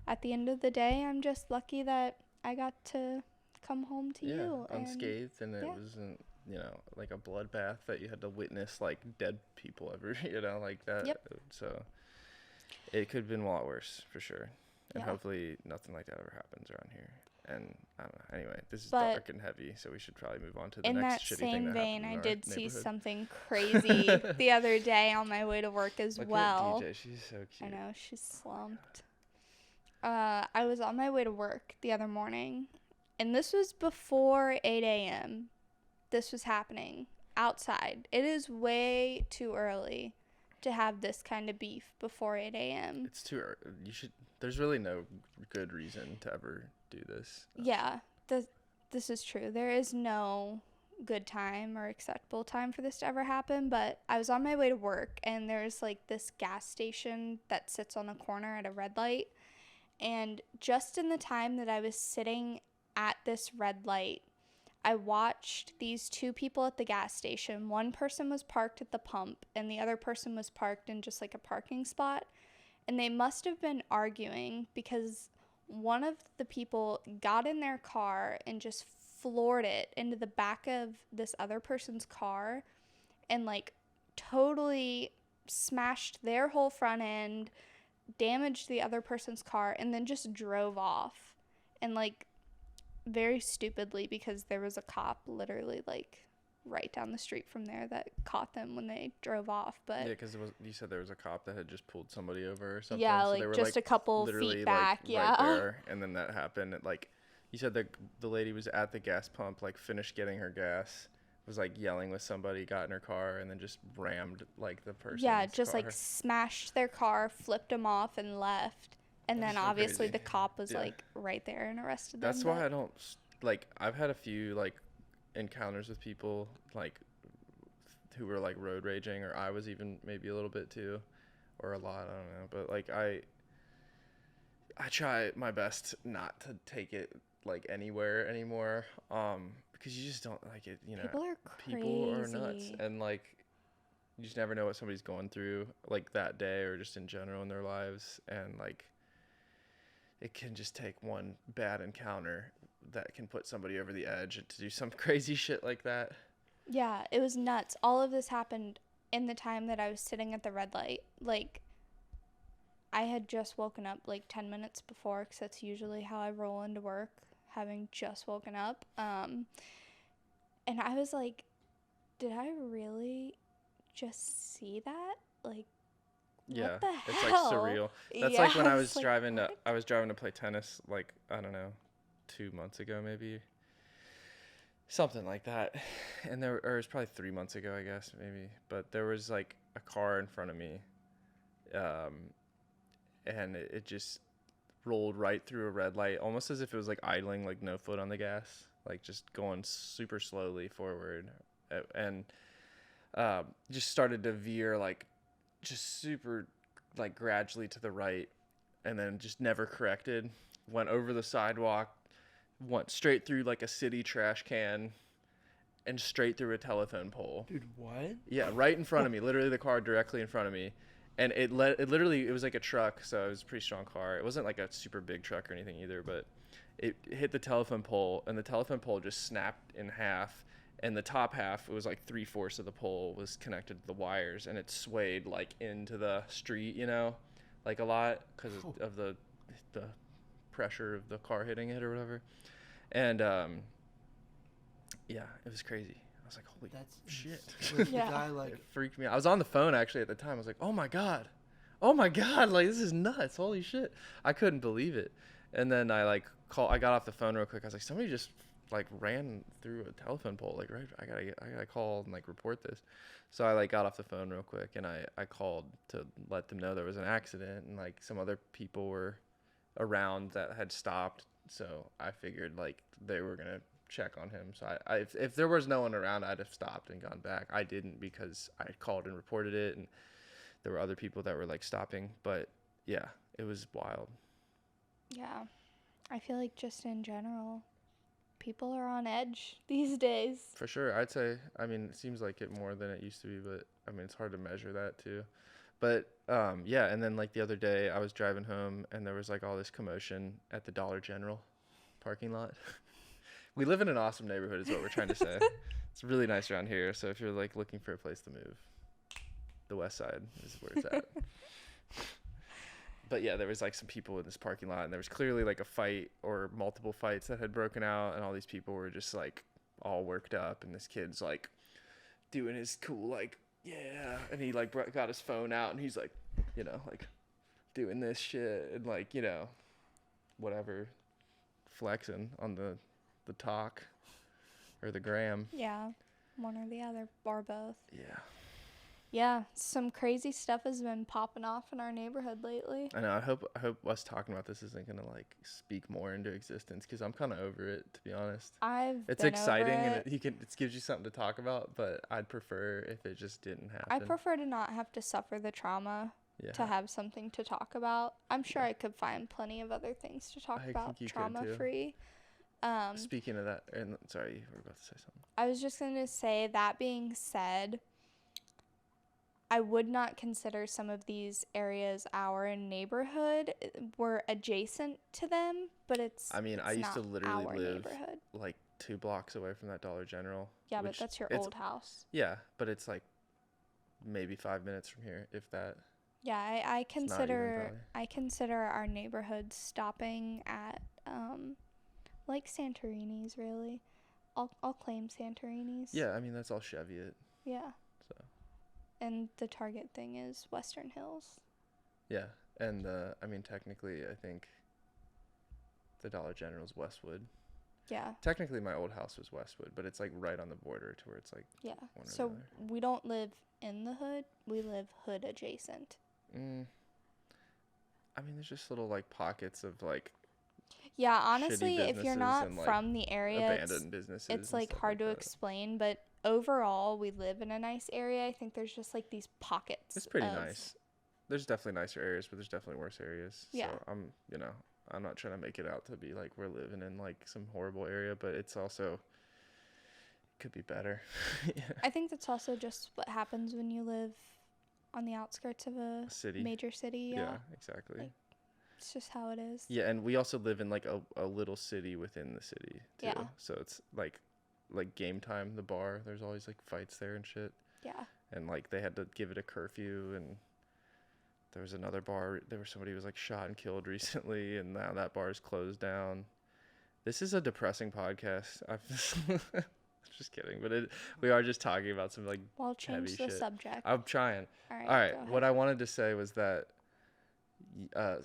at the end of the day, I'm just lucky that I got to come home to you. Unscathed, and it wasn't, you know, like a bloodbath that you had to witness like dead people ever, you know, like that. Yep. So it could have been a lot worse for sure. And hopefully nothing like that ever happens around here. And I don't know. Anyway, this is dark and heavy, so we should probably move on to the next shitty thing. In that that same vein, happened in I our did see neighborhood. something crazy the other day on my way to work as Look well. at DJ, she's so cute. I know, she's slumped. I was on my way to work the other morning, and this was before 8 a.m. This was happening outside. It is way too early to have this kind of beef before 8 a.m. It's too early. There's really no good reason to ever do this. Yeah, this is true. There is no good time or acceptable time for this to ever happen, but I was on my way to work, and there's like this gas station that sits on the corner at a red light. And just in the time that I was sitting at this red light, I watched these two people at the gas station. One person was parked at the pump, and the other person was parked in just like a parking spot. And they must have been arguing, because one of the people got in their car and just floored it into the back of this other person's car and like totally smashed their whole front end, damaged the other person's car, and then just drove off. And like very stupidly, because there was a cop literally like right down the street from there that caught them when they drove off. But yeah, because you said there was a cop that had just pulled somebody over or something. Yeah, so like they were, just a couple literally, feet back. like, Yeah, right there, and then that happened. Like you said, the lady was at the gas pump, like finished getting her gas, was like yelling with somebody, got in her car, and then just rammed like the person. Yeah, just like smashed their car, flipped them off, and left. And then so obviously crazy. the cop was Yeah. like right there and arrested them. That's why I don't like. I've had a few like encounters with people like who were like road raging, or I was even maybe a little bit too, or a lot. I don't know, but like I try my best not to take it like anywhere anymore, because you just don't like it. You know, people are nuts, crazy. and like you just never know what somebody's going through like that day or just in general in their lives, and like it can just take one bad encounter that can put somebody over the edge to do some crazy shit like that. Yeah, it was nuts. All of this happened in the time that I was sitting at the red light. Like, I had just woken up like 10 minutes before, because that's usually how I roll into work, having just woken up. And I was like, did I really just see that? Like, Yeah, what the it's hell? like surreal. That's Yeah, like when I I was was like, driving to what? I was driving to play tennis, like I don't know, 2 months ago maybe, something like that, and it was probably 3 months ago, I guess, maybe. But there was like a car in front of me, and it just rolled right through a red light, almost as if it was like idling, like no foot on the gas, like just going super slowly forward, and just started to veer like just super like gradually to the right, and then just never corrected, went over the sidewalk, went straight through like a city trash can, and straight through a telephone pole. Dude, what? Yeah, right in front of me, literally the car directly in front of me. And it literally, it was like a truck, so it was a pretty strong car. It wasn't like a super big truck or anything either, but it hit the telephone pole, and the telephone pole just snapped in half. And the top half, it was like 3/4 of the pole was connected to the wires, and it swayed like into the street, you know, like a lot because of the pressure of the car hitting it or whatever. And yeah, it was crazy. I was like, holy shit. Was the Yeah. guy like, It freaked me out. I was on the phone actually at the time. I was like, oh my god, like this is nuts. Holy shit. I couldn't believe it. And then I got off the phone real quick. I was like, somebody just like ran through a telephone pole. Like, right, I gotta call and like report this. So I like got off the phone real quick and I called to let them know there was an accident and like some other people were around that had stopped. So I figured like they were gonna check on him. So if there was no one around, I'd have stopped and gone back. I didn't because I called and reported it, and there were other people that were like stopping. But yeah, it was wild. Yeah. I feel like just in general, people are on edge these days. For sure, I'd say. I mean, it seems like it more than it used to be, but I mean, it's hard to measure that too. But yeah, and then like the other day, I was driving home, and there was like all this commotion at the Dollar General parking lot. We live in an awesome neighborhood, is what we're trying to say. It's really nice around here. So if you're like looking for a place to move, the West Side is where it's at. But yeah, there was like some people in this parking lot, and there was clearly like a fight or multiple fights that had broken out, and all these people were just like all worked up, and this kid's like doing his cool like yeah, and he like got his phone out, and he's like, you know, like doing this shit and like, you know, whatever, flexing on the talk or the gram. Yeah. One or the other, or both. Yeah. Yeah, some crazy stuff has been popping off in our neighborhood lately. I know. I hope us talking about this isn't gonna like speak more into existence, because I'm kind of over it, to be honest. It's exciting over and it gives you something to talk about, but I'd prefer if it just didn't happen. I prefer to not have to suffer the trauma to have something to talk about. I'm sure I could find plenty of other things to talk about trauma-free. Speaking of that, and sorry, you were about to say something. I was just going to say, that being said, I would not consider some of these areas our neighborhood. We're adjacent to them, but it's I mean, I used to literally live neighborhood. like 2 blocks away from that Dollar General. Yeah, but that's your old house. Yeah, but it's like maybe 5 minutes from here, if that. Yeah, I consider probably. our neighborhood stopping at like Santorini's, really. I'll claim Santorini's. Yeah, I mean that's all Cheviot. Yeah. So. And the Target thing is Western Hills. Yeah, and I mean technically I think the Dollar General's Westwood. Yeah. Technically my old house was Westwood, but it's like right on the border to where it's like. Yeah. One or So the we don't live in the hood. We live hood adjacent. I mean, there's just little like pockets of like. Yeah, honestly, if you're businesses not and, like, from the area, abandoned businesses. it's and like stuff hard to that. explain, but overall we live in a nice area. I think there's just like these pockets. It's pretty of- nice. There's definitely nicer areas, but there's definitely worse areas. Yeah. So I'm not trying to make it out to be like we're living in like some horrible area, but it's also could be better. Yeah. I think that's also just what happens when you live on the outskirts of a City. major city. Yeah, Yeah. exactly. Like, it's just how it is. Yeah, and we also live in like a little city within the city too. Yeah. So it's like Game Time, the bar, there's always like fights there and shit. Yeah. And like they had to give it a curfew, and there was another bar, somebody who was like shot and killed recently, and now that bar is closed down. This is a depressing podcast. Just kidding, but we are just talking about some like Well, I'll change heavy the shit. subject. I'm trying. All All right. go What ahead. I wanted to say was that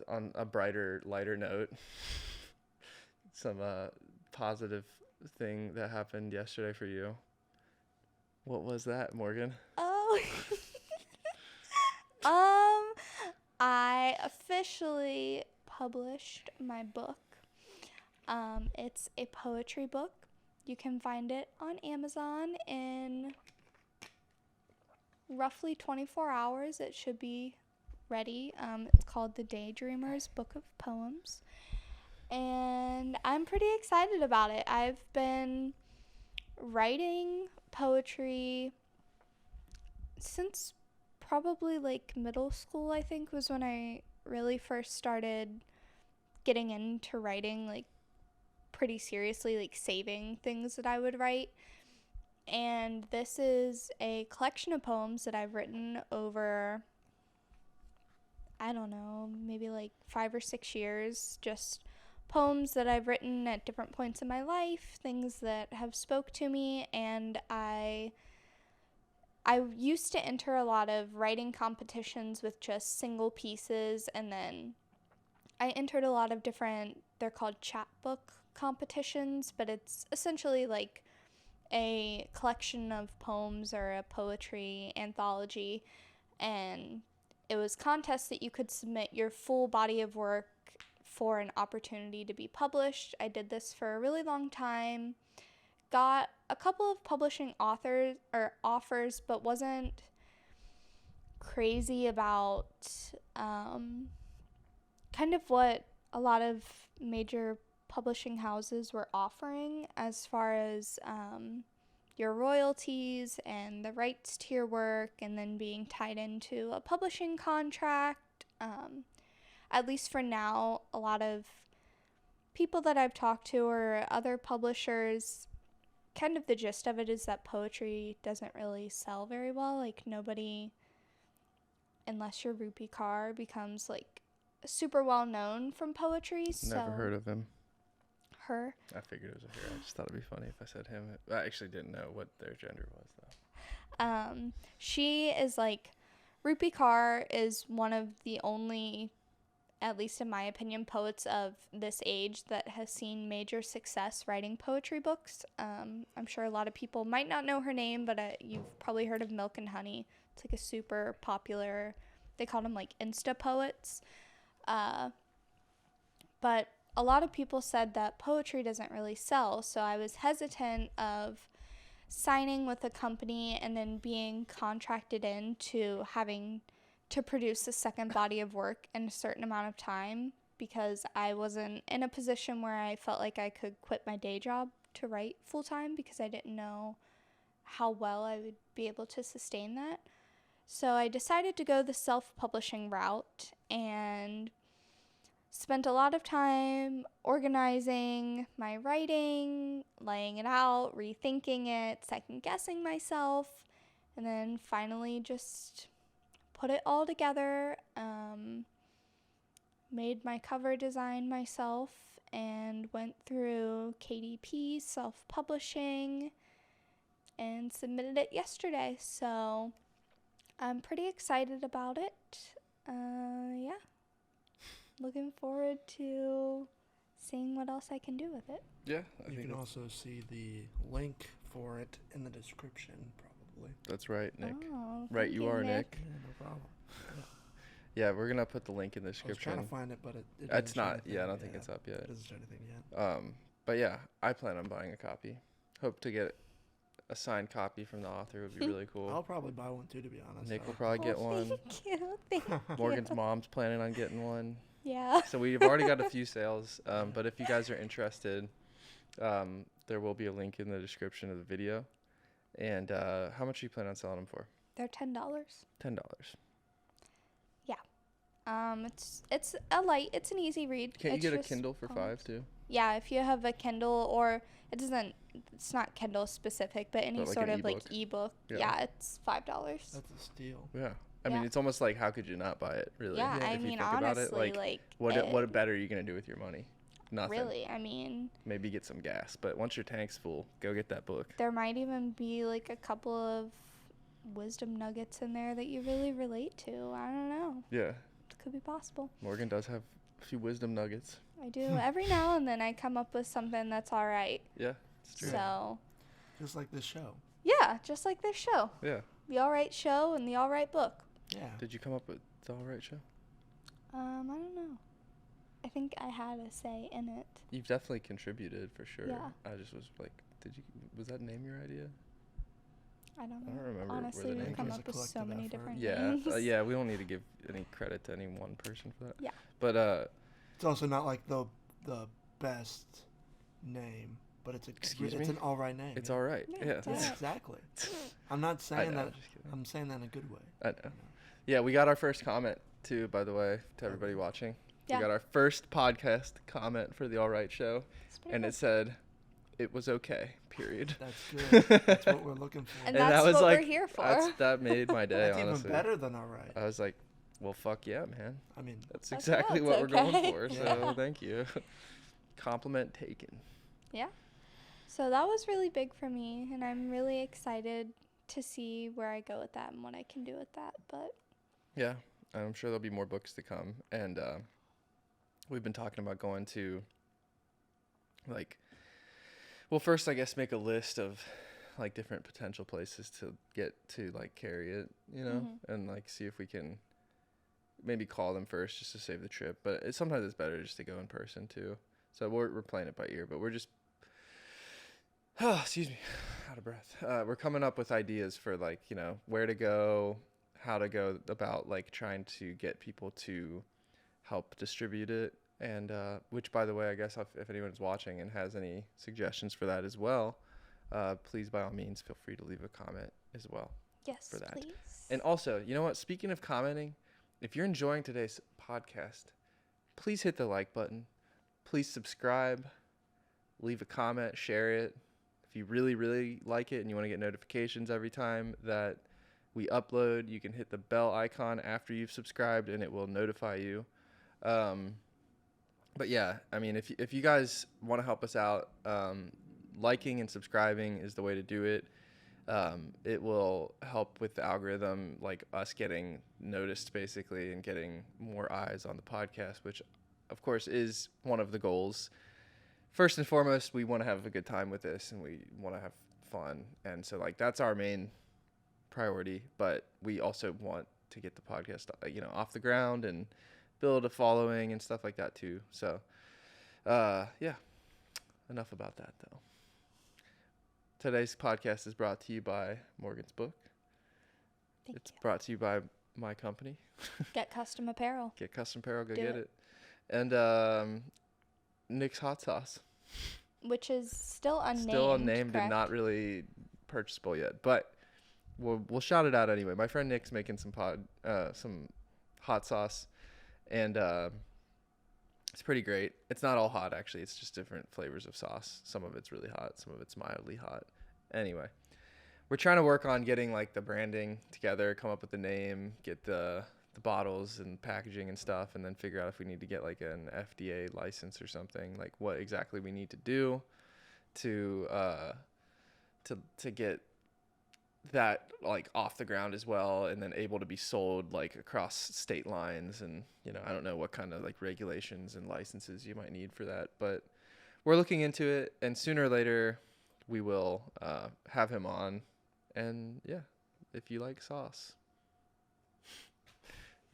on a brighter, lighter note, some positive thing that happened yesterday for you. What was that, Morgan? Oh. I officially published my book. It's a poetry book. You can find it on Amazon in roughly 24 hours. It should be ready. It's called The Daydreamer's Book of Poems. And I'm pretty excited about it. I've been writing poetry since probably like middle school, I think, was when I really first started getting into writing like pretty seriously, like saving things that I would write. And this is a collection of poems that I've written over, I don't know, maybe like 5 or 6 years. Just poems that I've written at different points in my life, things that have spoke to me. And I used to enter a lot of writing competitions with just single pieces, and then I entered a lot of different, they're called chapbook competitions, but it's essentially like a collection of poems or a poetry anthology, and it was contests that you could submit your full body of work for an opportunity to be published. I did this for a really long time, got a couple of publishing offers, but wasn't crazy about kind of what a lot of major publishing houses were offering as far as your royalties and the rights to your work, and then being tied into a publishing contract. At least for now, a lot of people that I've talked to or other publishers, kind of the gist of it is that poetry doesn't really sell very well. Like, nobody, unless you're Rupi Kaur, becomes like super well known from poetry. Never heard of him. Her. I figured it was a her. I just thought it'd be funny if I said him. I actually didn't know what their gender was, though. She is like, Rupi Kaur is one of the only, at least in my opinion, poets of this age that has seen major success writing poetry books. I'm sure a lot of people might not know her name, but you've probably heard of Milk and Honey. It's like a super popular, they call them like Insta poets. But a lot of people said that poetry doesn't really sell, so I was hesitant of signing with a company and then being contracted into having to produce a second body of work in a certain amount of time, because I wasn't in a position where I felt like I could quit my day job to write full time, because I didn't know how well I would be able to sustain that. So I decided to go the self-publishing route and spent a lot of time organizing my writing, laying it out, rethinking it, second-guessing myself, and then finally just put it all together, made my cover design myself, and went through KDP, self-publishing, and submitted it yesterday. So I'm pretty excited about it. Yeah. Looking forward to seeing what else I can do with it. Yeah, You can also see the link for it in the description, probably. that's right, Nick. Oh, Right, thank you are Nick. Yeah, no problem. Yeah, we're gonna put the link in the I was description. trying to find it, but it It's doesn't show not. anything Yeah, I don't yet. think it's up yet. It doesn't show anything yet. But yeah, I plan on buying a copy. Hope to get a signed copy from the author. Would be really I'll cool. probably buy one too, to be honest. Nick will probably get one. Thank you. Thank Morgan's you. mom's planning on getting one. Yeah. So we've already got a few sales. But if you guys are interested, there will be a link in the description of the video. And how much do you plan on selling them for? They're $10. $10. It's a light. It's an easy read. Can't you It's get a just Kindle for poems. $5 too? Yeah, if you have a Kindle, or it's not Kindle specific, but any But like sort an of like ebook. ebook. Yeah. Yeah, it's $5. That's a steal. Yeah. I mean, Yeah. it's almost like, how could you not buy it? Really? Yeah, if I you mean, think about honestly, it, like what better are you gonna do with your money? Nothing. really, I mean, Maybe get some gas, but once your tank's full, go get that book. there might even be like a couple of wisdom nuggets in there that you really relate to. I don't know. Yeah. It could be possible. Morgan does have a few wisdom nuggets. I do. Every now and then I come up with something that's all right. Yeah, it's true. So, Just like this show. yeah, just like this show. Yeah. The All Right Show and the All Right Book. Yeah. Did you come up with the All Right Show? I don't know. I think I had a say in it. You've definitely contributed for sure. Yeah. I just was like, was that name your idea? I don't know. don't remember where Honestly, the we've name come came up from. with so many Collective effort. different names. Yeah. We don't need to give any credit to any one person for that. Yeah. But It's also not like the best name. but it's Excuse it's me? an all right name. It's yeah. all right. Yeah, Yeah. it's Yeah, alright. exactly. I'm not saying know, that. just kidding. I'm saying that in a good way. I know. Yeah, we got our first comment too, by the way, to everybody watching. Yeah. We got our first podcast comment for the All Right Show, It's pretty and good. it said, "It was okay." Period. That's good. That's what we're looking for. And that that's was what like, we're here for. that made my day. That's honestly, even better than all right. I was like, "Well, fuck yeah, man. I mean, That's That's exactly it's what we're going okay. for." So Yeah. thank you. Compliment taken. Yeah. So that was really big for me, and I'm really excited to see where I go with that and what I can do with that. But Yeah, I'm sure there'll be more books to come, and we've been talking about going to, like, well, first I guess make a list of like different potential places to get to like carry it, you know, and like see if we can maybe call them first just to save the trip. But sometimes it's better just to go in person too. So we're playing it by ear, but we're just excuse me, out of breath. We're coming up with ideas for like, you know, where to go, how to go about like trying to get people to help distribute it. And which, by the way, I guess if anyone's watching and has any suggestions for that as well, please, by all means, feel free to leave a comment as well. yes, For that. please. And also, you know what? Speaking of commenting, if you're enjoying today's podcast, please hit the like button. Please subscribe, leave a comment, share it. If you really, really like it and you want to get notifications every time that we upload, you can hit the bell icon after you've subscribed and it will notify you. But yeah, I mean, if you guys want to help us out, liking and subscribing is the way to do it. It will help with the algorithm, like us getting noticed basically and getting more eyes on the podcast, which of course is one of the goals. First and foremost, we want to have a good time with this and we want to have fun. And so like that's our main priority, but we also want to get the podcast, you know, off the ground and build a following and stuff like that too. So, yeah, enough about that though. Today's podcast is brought to you by Morgan's Book. Thank It's you. brought to you by my company. Get custom apparel. Get Custom Apparel, go Do get it. it. And Nick's Hot Sauce. Which is still unnamed. Still unnamed correct? and not really purchasable yet, but we'll shout it out anyway. My friend Nick's making some hot sauce, and it's pretty great. It's not all hot actually. It's just different flavors of sauce. Some of it's really hot, some of it's mildly hot. Anyway, we're trying to work on getting like the branding together, come up with the name, get the bottles and packaging and stuff, and then figure out if we need to get like an FDA license or something, like what exactly we need to do to get that like off the ground as well, and then able to be sold like across state lines. And you know, I don't know what kind of like regulations and licenses you might need for that, but we're looking into it, and sooner or later we will have him on. And yeah, if you like sauce,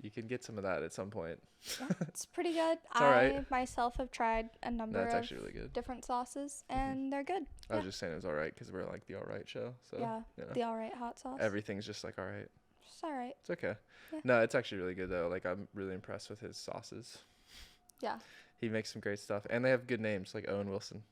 you can get some of that at some point. Yeah, it's pretty good. It's all right. I myself have tried a number That's of actually really good. different sauces, and they're good. I was Yeah. just saying it was all right because we're like the All Right Show. So Yeah, you know, the all right hot sauce. everything's just like all right. It's all right. It's okay. Yeah. No, it's actually really good though. Like I'm really impressed with his sauces. Yeah, He makes some great stuff, and they have good names like Owen Wilson.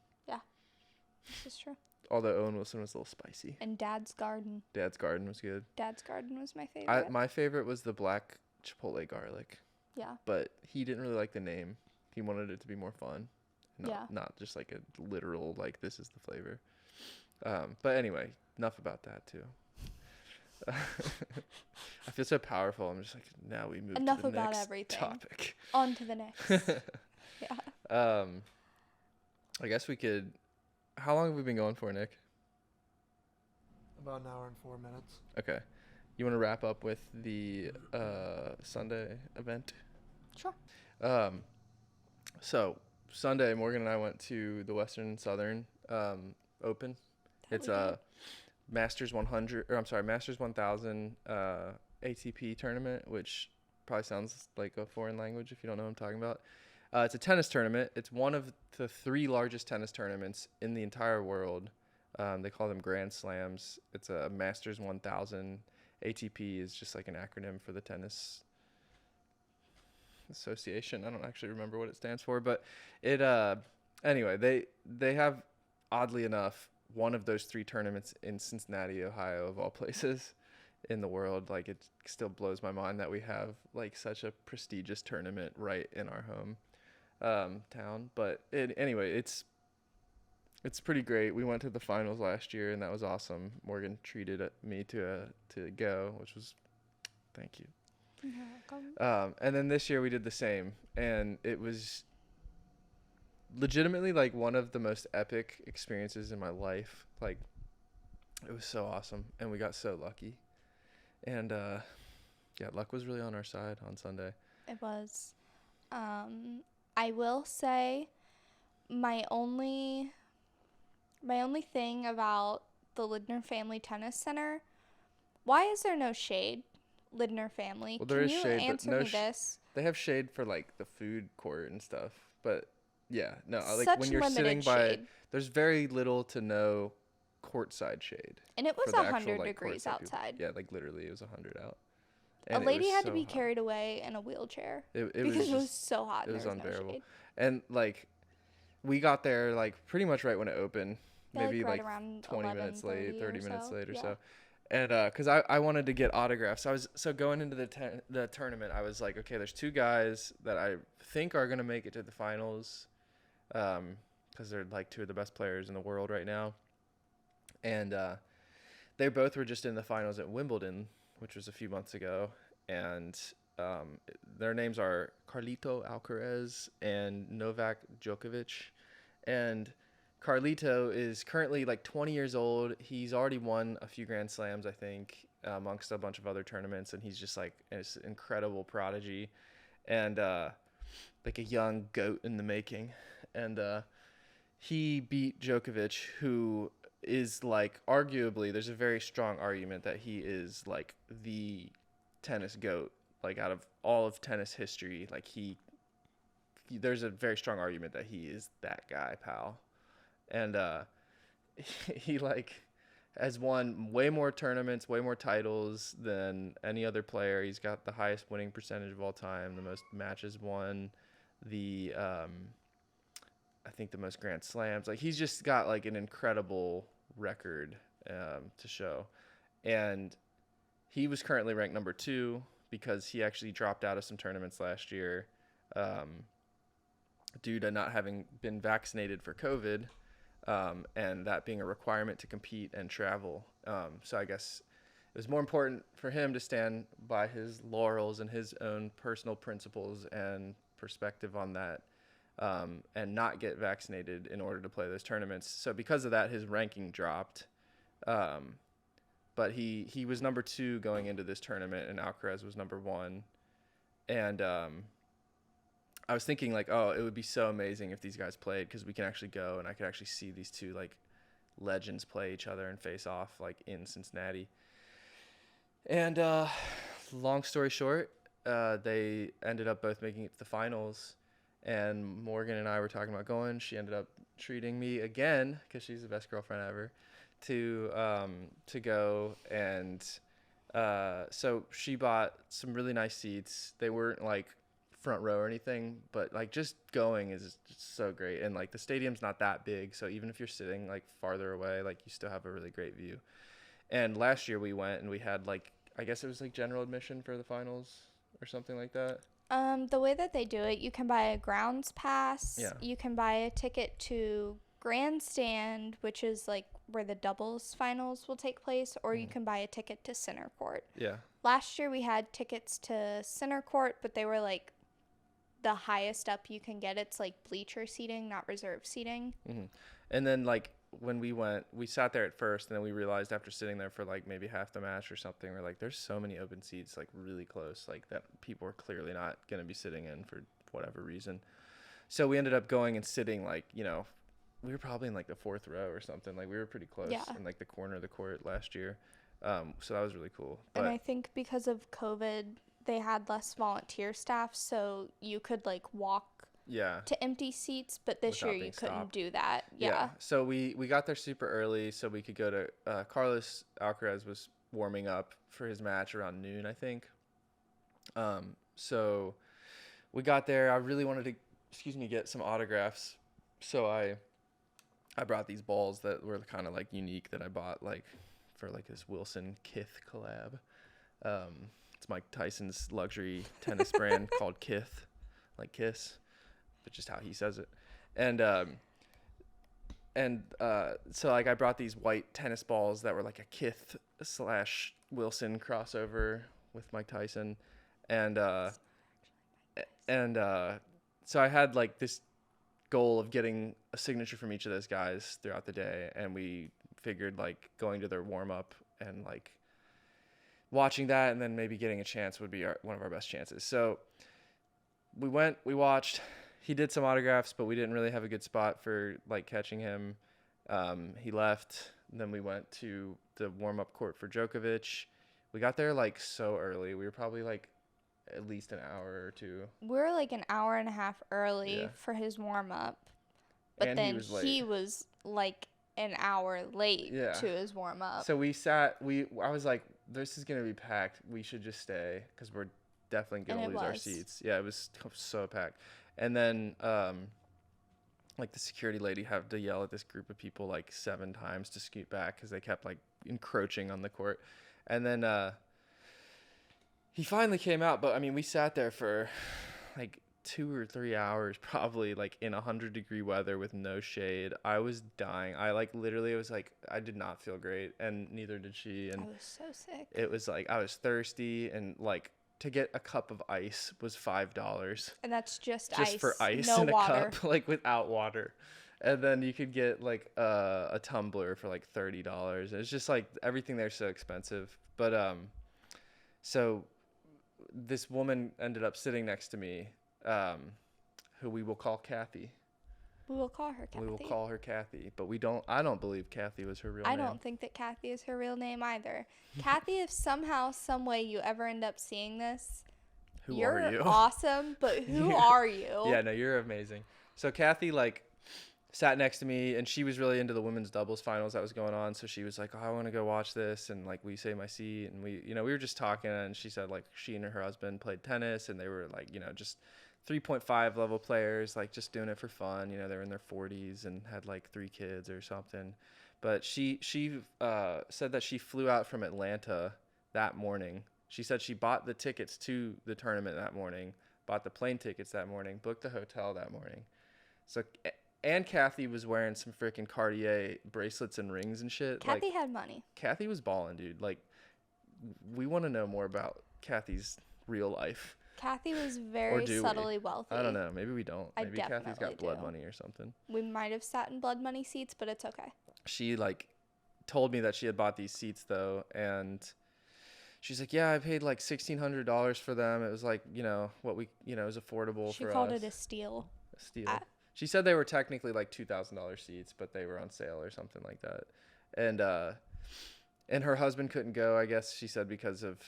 this is true. Although Owen Wilson was a little spicy. And Dad's Garden. Dad's Garden was good. Dad's Garden was my favorite. My favorite was the black chipotle garlic, Yeah. but he didn't really like the name. He wanted it to be more fun, Yeah. not just like a literal like this is the flavor. But anyway, enough about that too. I feel so powerful. I'm just like, now we move Enough to the about next everything. topic. On to the next. Yeah. I guess we could. How long have we been going for, Nick? about an hour and 4 minutes. Okay. You want to wrap up with the Sunday event? Sure. So Sunday, Morgan and I went to the Western and Southern Open. It's a Masters 100, or I'm sorry, Masters 1000 ATP tournament, which probably sounds like a foreign language if you don't know what I'm talking about. It's a tennis tournament. It's one of the 3 largest tennis tournaments in the entire world. They call them Grand Slams. It's a Masters 1000. ATP is just like an acronym for the Tennis Association. I don't actually remember what it stands for, but it anyway, they have oddly enough, one of those 3 tournaments in Cincinnati, Ohio, of all places in the world. Like, it still blows my mind that we have like such a prestigious tournament right in our home town. But anyway, it's pretty great. We went to the finals last year, and that was awesome. Morgan treated me to go, which was, thank you. You're welcome. And then this year we did the same, and it was legitimately like one of the most epic experiences in my life. Like, it was so awesome, and we got so lucky. And yeah, luck was really on our side on Sunday. It was. I will say my only thing about the Lidner Family Tennis Center, why is there no shade? Lidner family. Well, there Can is you shade, but answer no me this? They have shade for like the food court and stuff, but yeah, no, like Such when you're limited sitting by, shade. there's very little to no courtside shade. And it was for the 100 actual, like, degrees courtside people. outside. Yeah, like literally it was 100 out. A And it lady was had to so be hot. carried away in a wheelchair It because was it was just, so hot it and was there was unbearable. no shade. And like we got there like pretty much right when it opened, Yeah, maybe right like around 20 minutes late, 11:30 30 or minutes so. late or Yeah. so. And because I wanted to get autographs. So going into the tournament, I was like, okay, there's 2 guys that I think are going to make it to the finals because they're like 2 of the best players in the world right now. And they both were just in the finals at Wimbledon, which was a few months ago. And their names are Carlito Alcaraz and Novak Djokovic. And Carlito is currently like 20 years old. He's already won a few Grand Slams, I think, amongst a bunch of other tournaments. And he's just like an incredible prodigy and like a young goat in the making. And he beat Djokovic, who is like arguably, there's a very strong argument that he is like the tennis goat, like out of all of tennis history. Like there's a very strong argument that he is that guy, pal. And he like has won way more tournaments, way more titles than any other player. He's got the highest winning percentage of all time, the most matches won, I think the most Grand Slams. Like, he's just got like an incredible record to show. And he was currently ranked number 2 because he actually dropped out of some tournaments last year due to not having been vaccinated for COVID. And that being a requirement to compete and travel. So I guess it was more important for him to stand by his laurels and his own personal principles and perspective on that, and not get vaccinated in order to play those tournaments. So because of that, his ranking dropped. But he was number 2 going into this tournament, and Alcaraz was number 1. And I was thinking like, oh, it would be so amazing if these guys played, because we can actually go and I could actually see these 2 like legends play each other and face off like in Cincinnati. And long story short, they ended up both making it to the finals, and Morgan and I were talking about going. She ended up treating me again, because she's the best girlfriend ever, to go. And so she bought some really nice seats. They weren't like front row or anything, but like just going is just so great. And like the stadium's not that big, so even if you're sitting like farther away, like you still have a really great view. And last year we went and we had like, I guess it was like general admission for the finals or something like that. The way that they do it, you can buy a grounds pass. Yeah. You can buy a ticket to grandstand, which is like where the doubles finals will take place, or you can buy a ticket to center court. Yeah. Last year we had tickets to center court, but they were like the highest up you can get. It's like bleacher seating, not reserve seating. Mm-hmm. And then like when we went, we sat there at first, and then we realized after sitting there for like maybe half the match or something, we're like, there's so many open seats like really close, like that people are clearly not going to be sitting in for whatever reason. So we ended up going and sitting like, you know, we were probably in like the 4th row or something. Like we were pretty close in like the corner of the court last year. So that was really cool. But And I think because of COVID, they had less volunteer staff, so you could like walk to empty seats, but this Without year you being couldn't stopped. do that. Yeah. So we got there super early so we could go to Carlos Alcaraz was warming up for his match around noon, I think. So we got there. I really wanted to get some autographs. So I I brought these balls that were kind of like unique that I bought like for like this Wilson Kith collab. It's Mike Tyson's luxury tennis brand called Kith, like Kiss, but just how he says it. So like I brought these white tennis balls that were like a Kith / Wilson crossover with Mike Tyson, and so I had like this goal of getting a signature from each of those guys throughout the day, and we figured like going to their warm up and like watching that, and then maybe getting a chance would be one of our best chances. So we watched. He did some autographs, but we didn't really have a good spot for like catching him. He left. And then we went to the warm-up court for Djokovic. We got there like so early. We were probably like at least an hour or two. We were like an hour and a half early for his warm-up. But And then he was like an hour late to his warm-up. So we sat. I was like, this is gonna be packed. We should just stay because we're definitely gonna lose our seats. Yeah, it was so packed. And then, like the security lady had to yell at this group of people like 7 times to scoot back because they kept like encroaching on the court. And then he finally came out, but I mean, we sat there for like 2 or 3 hours, probably like in 100-degree weather with no shade. I was dying. I like literally was like, I did not feel great, and neither did she. And I was so sick. it was like I was thirsty, and like to get a cup of ice was $5. And that's just Just ice. for ice no in a water. cup, like without water. And then you could get like a tumbler for like $30. It's just like everything there's so expensive. But so this woman ended up sitting next to me, who we will call Kathy. We will call her Kathy. We will call her Kathy, but I don't believe Kathy was her real name. I don't think that Kathy is her real name either. Kathy, if somehow, some way you ever end up seeing this, Who are you? Awesome, but who are you? Yeah, no, you're amazing. So Kathy like sat next to me, and she was really into the women's doubles finals that was going on. So she was like, "Oh, I want to go watch this," and like, "Will you save my seat?" And we were just talking, and she said like she and her husband played tennis, and they were like, just 3.5 level players, like just doing it for fun. They were in their 40s and had like 3 kids or something. But she said that she flew out from Atlanta that morning. She said she bought the tickets to the tournament that morning, bought the plane tickets that morning, booked the hotel that morning. So, and Kathy was wearing some freaking Cartier bracelets and rings and shit. Kathy like, had money. Kathy was balling, dude. Like, we want to know more about Kathy's real life. Kathy was very subtly wealthy. I don't know. Maybe we don't. Maybe Kathy's got blood do. money or something. We might have sat in blood money seats, but it's okay. She like told me that she had bought these seats though, and she's like, "Yeah, I paid like $1,600 for them. It was like, what we, it was affordable for us." She called it a steal. A steal. She said they were technically like $2,000 seats, but they were on sale or something like that. And her husband couldn't go, I guess she said, because of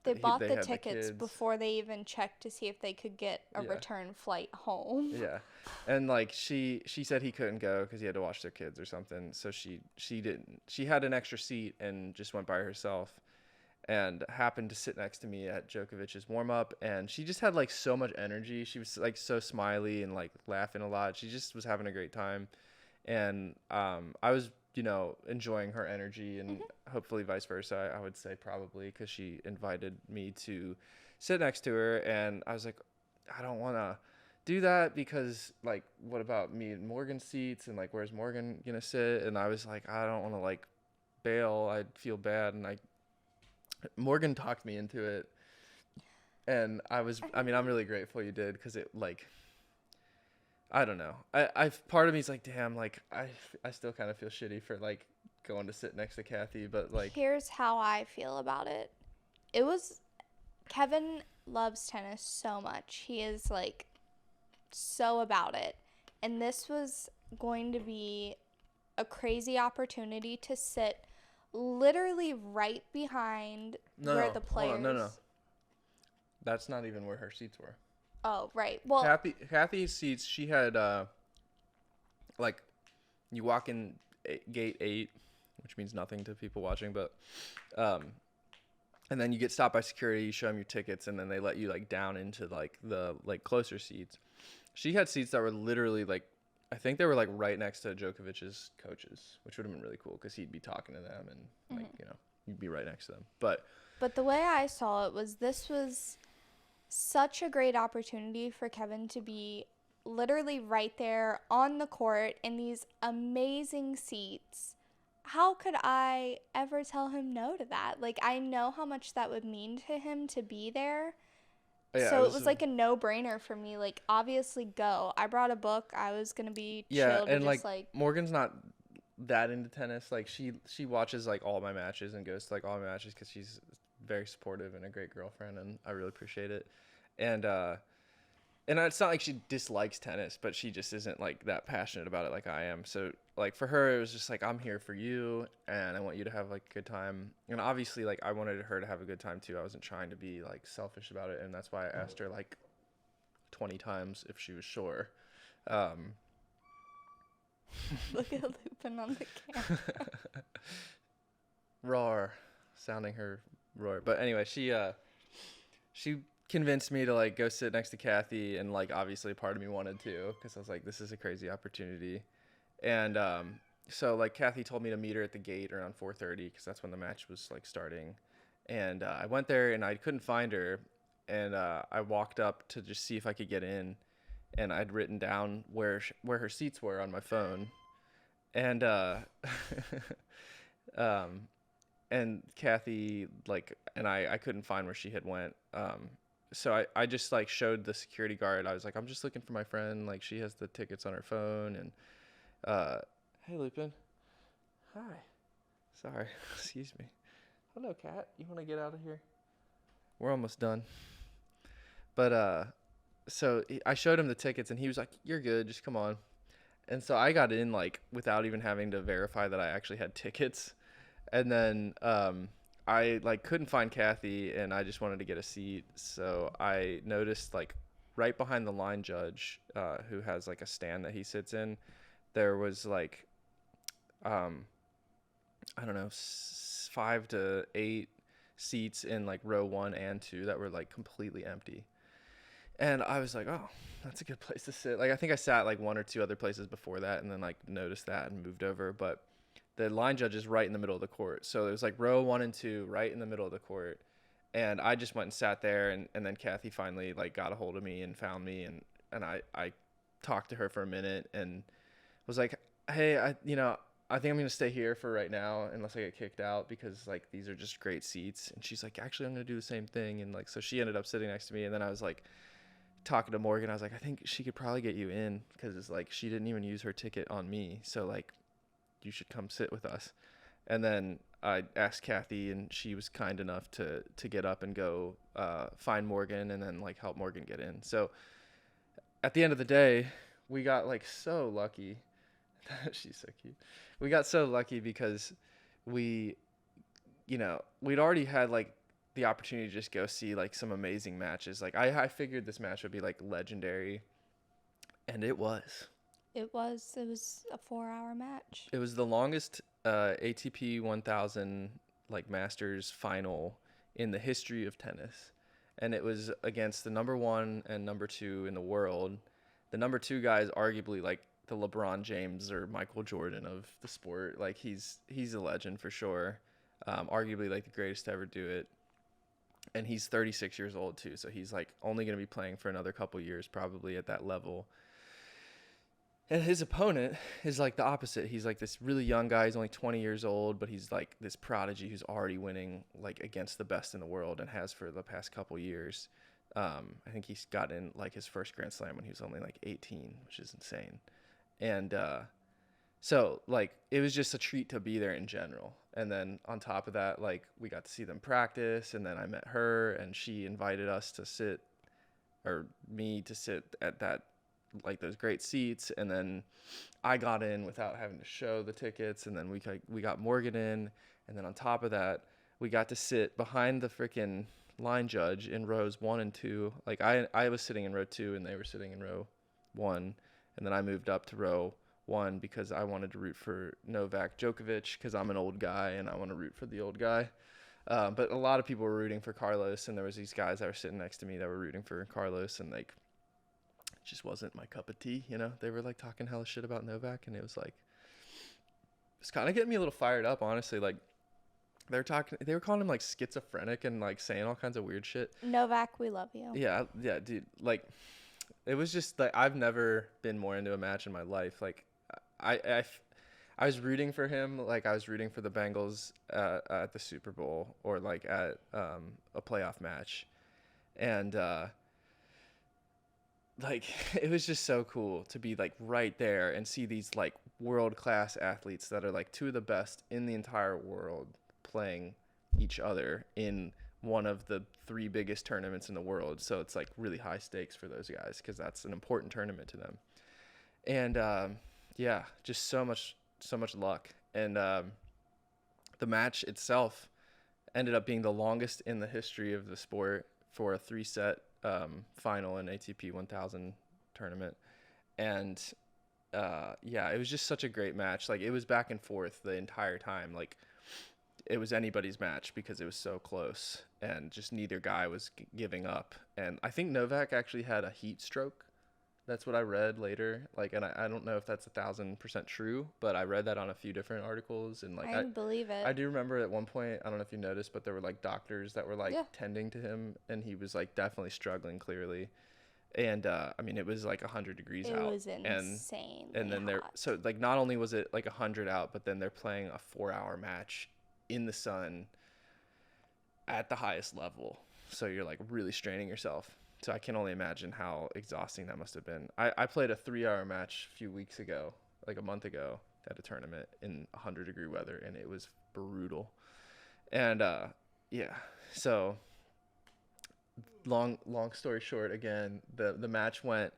they bought the tickets before they even checked to see if they could get a return flight home. Yeah. And like she said he couldn't go because he had to watch their kids or something. So she didn't. She had an extra seat and just went by herself, and happened to sit next to me at Djokovic's warm up. And she just had like so much energy. She was like so smiley and like laughing a lot. She just was having a great time. And I was, enjoying her energy, and hopefully vice versa. I would say probably, because she invited me to sit next to her, and I was like, I don't want to do that because like, what about me and Morgan's seats, and like, where's Morgan gonna sit? And I was like, I don't want to like bail. I'd feel bad. And Morgan talked me into it, and I'm really grateful you did, because it like, I don't know. I part of me is like, damn, like I still kind of feel shitty for like going to sit next to Kathy, but like, here's how I feel about it. Kevin loves tennis so much. He is like so about it. And this was going to be a crazy opportunity to sit literally right behind where the players. No. That's not even where her seats were. Oh, right. Well, Kathy's seats, she had, like, you walk in gate 8, which means nothing to people watching, but, and then you get stopped by security, you show them your tickets, and then they let you, like, down into, like, the, like, closer seats. She had seats that were literally, like, I think they were like right next to Djokovic's coaches, which would have been really cool because he'd be talking to them and like you'd be right next to them. But the way I saw it was this was such a great opportunity for Kevin to be literally right there on the court in these amazing seats. How could I ever tell him no to that? Like, I know how much that would mean to him to be there. yeah, So it was like a no-brainer for me. Like, obviously go. I brought a book. I was going to be chill to and just Morgan's not that into tennis. Like she watches like all my matches and goes to like all my matches because she's very supportive and a great girlfriend, and I really appreciate it. And it's not like she dislikes tennis, but she just isn't like that passionate about it like I am. So like for her, it was just like, I'm here for you and I want you to have like a good time. And obviously like I wanted her to have a good time too. I wasn't trying to be like selfish about it. And that's why I asked her like 20 times if she was sure. look at Lupin on the camera. Roar, sounding her roar. But anyway, she convinced me to like go sit next to Kathy, and like obviously part of me wanted to because I was like, this is a crazy opportunity. And so like Kathy told me to meet her at the gate around 4:30 because that's when the match was like starting. And I went there and I couldn't find her, and I walked up to just see if I could get in, and I'd written down where her seats were on my phone, and and Kathy like, and I couldn't find where she had went. So I just like showed the security guard. I was like, I'm just looking for my friend. Like she has the tickets on her phone. And hey, Lupin. Hi. Sorry. Excuse me. Hello, Kat. You want to get out of here? We're almost done. But so I showed him the tickets, and he was like, you're good. Just come on. And so I got in like without even having to verify that I actually had tickets. And then I like couldn't find Kathy, and I just wanted to get a seat. So I noticed like right behind the line judge, who has like a stand that he sits in, there was like, I don't know, 5 to 8 seats in like row 1 and 2 that were like completely empty. And I was like, oh, that's a good place to sit. Like I think I sat like 1 or 2 other places before that, and then like noticed that and moved over. But the line judge is right in the middle of the court. So it was like row 1 and 2 right in the middle of the court. And I just went and sat there, and then Kathy finally like got a hold of me and found me, and I talked to her for a minute and was like, hey, I think I'm going to stay here for right now unless I get kicked out, because like these are just great seats. And she's like, actually, I'm going to do the same thing. And like, so she ended up sitting next to me, and then I was like talking to Morgan. I was like, I think she could probably get you in, because it's like she didn't even use her ticket on me. So like, you should come sit with us. And then I asked Kathy, and she was kind enough to get up and go find Morgan, and then like help Morgan get in. So at the end of the day, we got like so lucky. She's so cute. We got so lucky because we'd already had like the opportunity to just go see like some amazing matches. Like I figured this match would be like legendary, and it was. It was a 4-hour match. It was the longest ATP 1000 like Masters final in the history of tennis, and it was against the number 1 and number 2 in the world. The number 2 guy is arguably like the LeBron James or Michael Jordan of the sport. Like he's a legend for sure. Arguably like the greatest to ever do it. And he's 36 years old too, so he's like only going to be playing for another couple years probably at that level. And his opponent is like the opposite. He's like this really young guy. He's only 20 years old, but he's like this prodigy who's already winning like against the best in the world, and has for the past couple years. I think he's gotten like his first Grand Slam when he was only like 18, which is insane. And so like it was just a treat to be there in general. And then on top of that, like we got to see them practice, and then I met her, and she invited us to sit, or me to sit at that, like those great seats. And then I got in without having to show the tickets, and then we got Morgan in, and then on top of that we got to sit behind the freaking line judge in rows 1 and 2. Like I was sitting in row 2 and they were sitting in row 1, and then I moved up to row 1 because I wanted to root for Novak Djokovic, because I'm an old guy and I want to root for the old guy. But a lot of people were rooting for Carlos, and there was these guys that were sitting next to me that were rooting for Carlos, and like just wasn't my cup of tea. You know, they were like talking hella shit about Novak, and it was like, it's kind of getting me a little fired up, honestly. Like, they were calling him like schizophrenic and like saying all kinds of weird shit. Novak, we love you. Yeah, yeah, dude. Like, it was just like, I've never been more into a match in my life. Like, I was rooting for him. Like, I was rooting for the Bengals at the Super Bowl, or like at a playoff match, and like, it was just so cool to be like right there and see these like world-class athletes that are like two of the best in the entire world playing each other in one of the 3 biggest tournaments in the world. So it's like really high stakes for those guys, because that's an important tournament to them. And yeah, just so much luck. And the match itself ended up being the longest in the history of the sport for a 3-set final in ATP 1000 tournament. And yeah, it was just such a great match. Like, it was back and forth the entire time. Like, it was anybody's match because it was so close, and just neither guy was giving up. And I think Novak actually had a heat stroke. That's what I read later. Like, and I don't know if that's 1,000% true, but I read that on a few different articles. And like, I believe it. I do remember at one point, I don't know if you noticed, but there were like doctors that were like tending to him, and he was like definitely struggling clearly. And I mean, it was like 100 degrees out. It was insane. And then so like, not only was it like 100 out, but then they're playing a 4-hour match in the sun at the highest level. So you're like really straining yourself. So I can only imagine how exhausting that must have been. I played a 3-hour match a few weeks ago, like a month ago, at a tournament in 100-degree weather, and it was brutal. And yeah, so long story short, again, the match went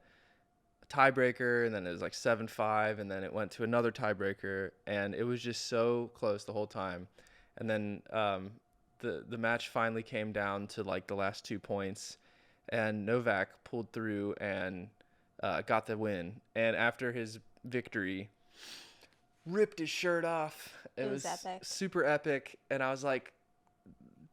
tiebreaker, and then it was like 7-5, and then it went to another tiebreaker, and it was just so close the whole time. And then the match finally came down to like the last 2 points, and Novak pulled through and got the win. And after his victory, ripped his shirt off. It was epic. Super epic. And I was like,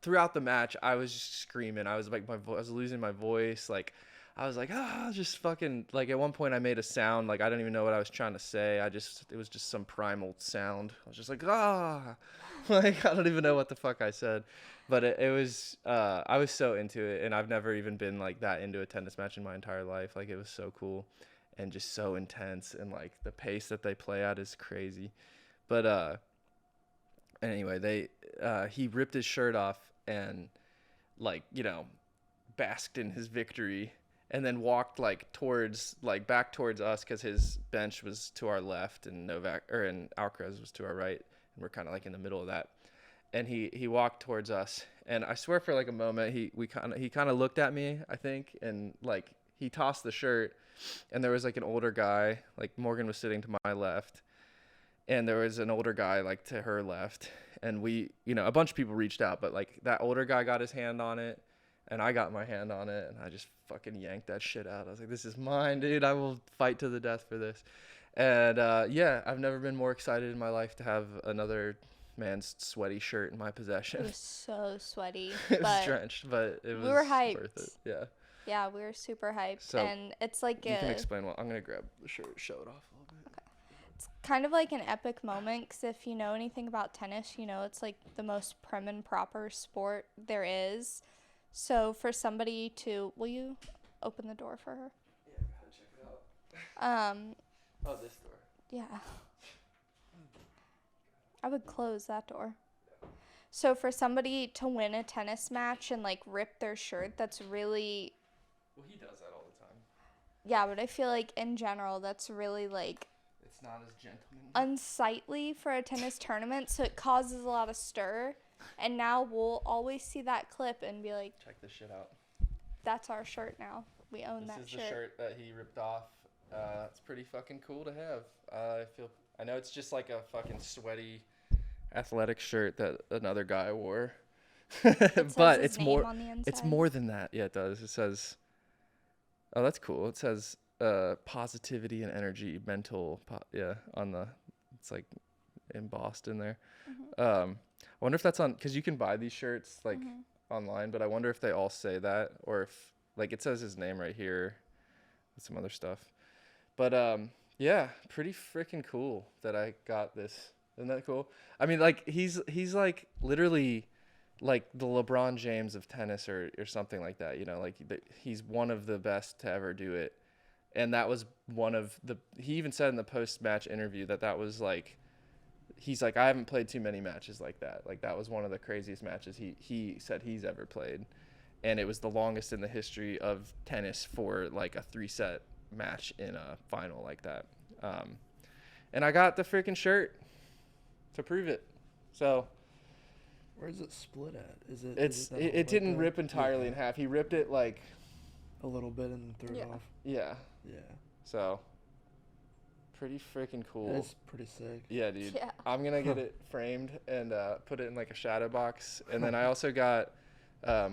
throughout the match, I was just screaming. I was like, I was losing my voice. Like, I was like, just fucking, like, at one point I made a sound, like, I don't even know what I was trying to say. It was just some primal sound. I was just like, like, I don't even know what the fuck I said. But it was, I was so into it, and I've never even been like that into a tennis match in my entire life. Like, it was so cool and just so intense, and like the pace that they play at is crazy. But anyway, he ripped his shirt off and, like, you know, basked in his victory, and then walked like back towards us, because his bench was to our left and Alcaraz was to our right, and we're kind of like in the middle of that. And he walked towards us, and I swear for like a moment he kind of looked at me, I think, and like he tossed the shirt, and there was like an older guy, like Morgan was sitting to my left, and there was an older guy like to her left, and we, you know, a bunch of people reached out, but like that older guy got his hand on it, and I got my hand on it, and I just fucking yanked that shit out. I was like, this is mine, dude. I will fight to the death for this. And yeah, I've never been more excited in my life to have another man's sweaty shirt in my possession. It was so sweaty. It was drenched, but it was we were hyped. Worth it. Yeah. Yeah, we were super hyped. So and it's like you can explain what. I'm going to grab the shirt, show it off a little bit. Okay. It's kind of like an epic moment, because if you know anything about tennis, you know it's like the most prim and proper sport there is. So for somebody to, will you open the door for her? Yeah, gotta check it out. Oh, this door. Yeah. I would close that door. So for somebody to win a tennis match and like rip their shirt, that's really... Well, he does that all the time. Yeah, but I feel like in general, that's really like... It's not as gentlemanly. Unsightly for a tennis tournament, so it causes a lot of stir. And now we'll always see that clip and be like... Check this shit out. That's our shirt now. We own that shirt. This is the shirt that he ripped off. It's pretty fucking cool to have. I know it's just like a fucking sweaty athletic shirt that another guy wore. But it's more than that. Yeah, it does. It says, oh, that's cool. It says positivity and energy, mental, it's like embossed in there. Mm-hmm. I wonder if that's on, because you can buy these shirts like online, but I wonder if they all say that, or if, like, it says his name right here. with some other stuff. But yeah, pretty freaking cool that I got this. Isn't that cool? I mean, like he's like literally like the LeBron James of tennis or something like that. You know, like he's one of the best to ever do it. And that was one of the. He even said in the post-match interview that was like. He's like, I haven't played too many matches like that. Like that was one of the craziest matches he said he's ever played, and it was the longest in the history of tennis for like a 3-set match in a final like that. And I got the freaking shirt to prove it. So Where is it split at? it didn't rip entirely in half. He ripped it like a little bit and threw it off. Yeah. Yeah. So pretty freaking cool. That's pretty sick. Yeah, dude. Yeah. I'm gonna get it framed and put it in like a shadow box. And then I also got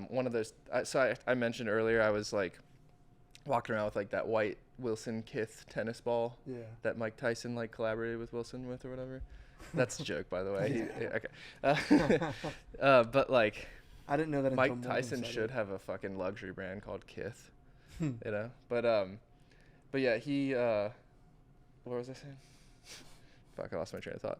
one of those. I mentioned earlier I was like walking around with like that white Wilson Kith tennis ball. Yeah. That Mike Tyson like collaborated with Wilson with or whatever. That's a joke, by the way. Okay. But like, I didn't know that. Mike Tyson should have a fucking luxury brand called Kith. You know. But yeah, he. What was I saying? Fuck, I lost my train of thought.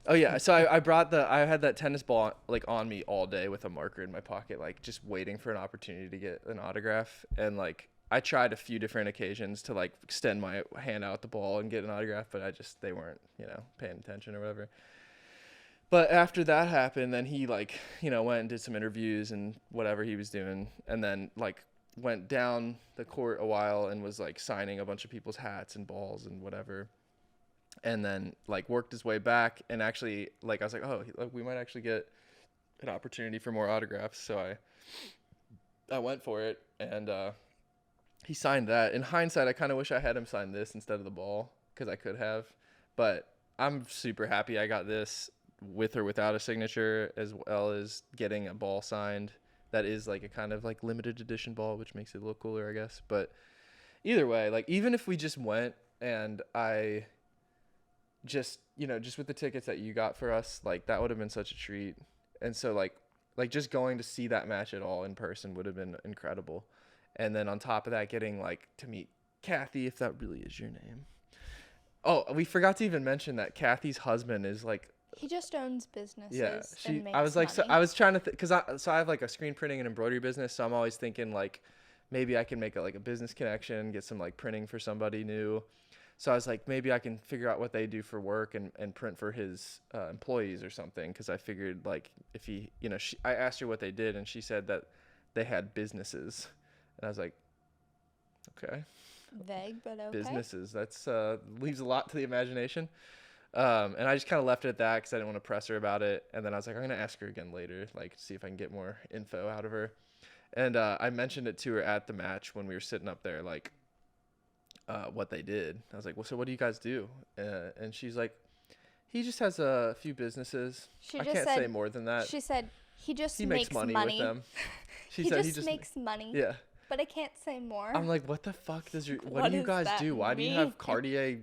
Oh yeah, so I had that tennis ball like on me all day with a marker in my pocket, like just waiting for an opportunity to get an autograph. And like I tried a few different occasions to like extend my hand out the ball and get an autograph, but they weren't, paying attention or whatever. But after that happened, then he like, went and did some interviews and whatever he was doing, and then like went down the court a while and was like signing a bunch of people's hats and balls and whatever. And then like worked his way back, and actually like I was like, oh, we might actually get an opportunity for more autographs. So I went for it, and he signed that. In hindsight, I kind of wish I had him sign this instead of the ball, because I could have. But I'm super happy I got this with or without a signature, as well as getting a ball signed. That is like a kind of like limited edition ball, which makes it look cooler, I guess. But either way, like even if we just went and I just with the tickets that you got for us, like that would have been such a treat. And so like just going to see that match at all in person would have been incredible. And then on top of that, getting like to meet Kathy, if that really is your name. Oh, we forgot to even mention that Kathy's husband is like, he just owns businesses. yeah, and makes I was like, money. so I was trying to, because I have like a screen printing and embroidery business, so I'm always thinking like maybe I can make a business connection, get some like printing for somebody new. So I was like, maybe I can figure out what they do for work and print for his employees or something, because I figured like if he, I asked her what they did, and she said that they had businesses, and I was like, okay. Vague, but okay. Businesses, that's leaves a lot to the imagination. And I just kind of left it at that because I didn't want to press her about it. And then I was like, I'm going to ask her again later, like see if I can get more info out of her. And I mentioned it to her at the match when we were sitting up there, like what they did. I was like, well, so what do you guys do? And she's like, he just has a few businesses. I can't say more than that. She said, he makes money with them. She said he just makes money. Yeah. But I can't say more. I'm like, what the fuck what do you guys do? Why do you have Cartier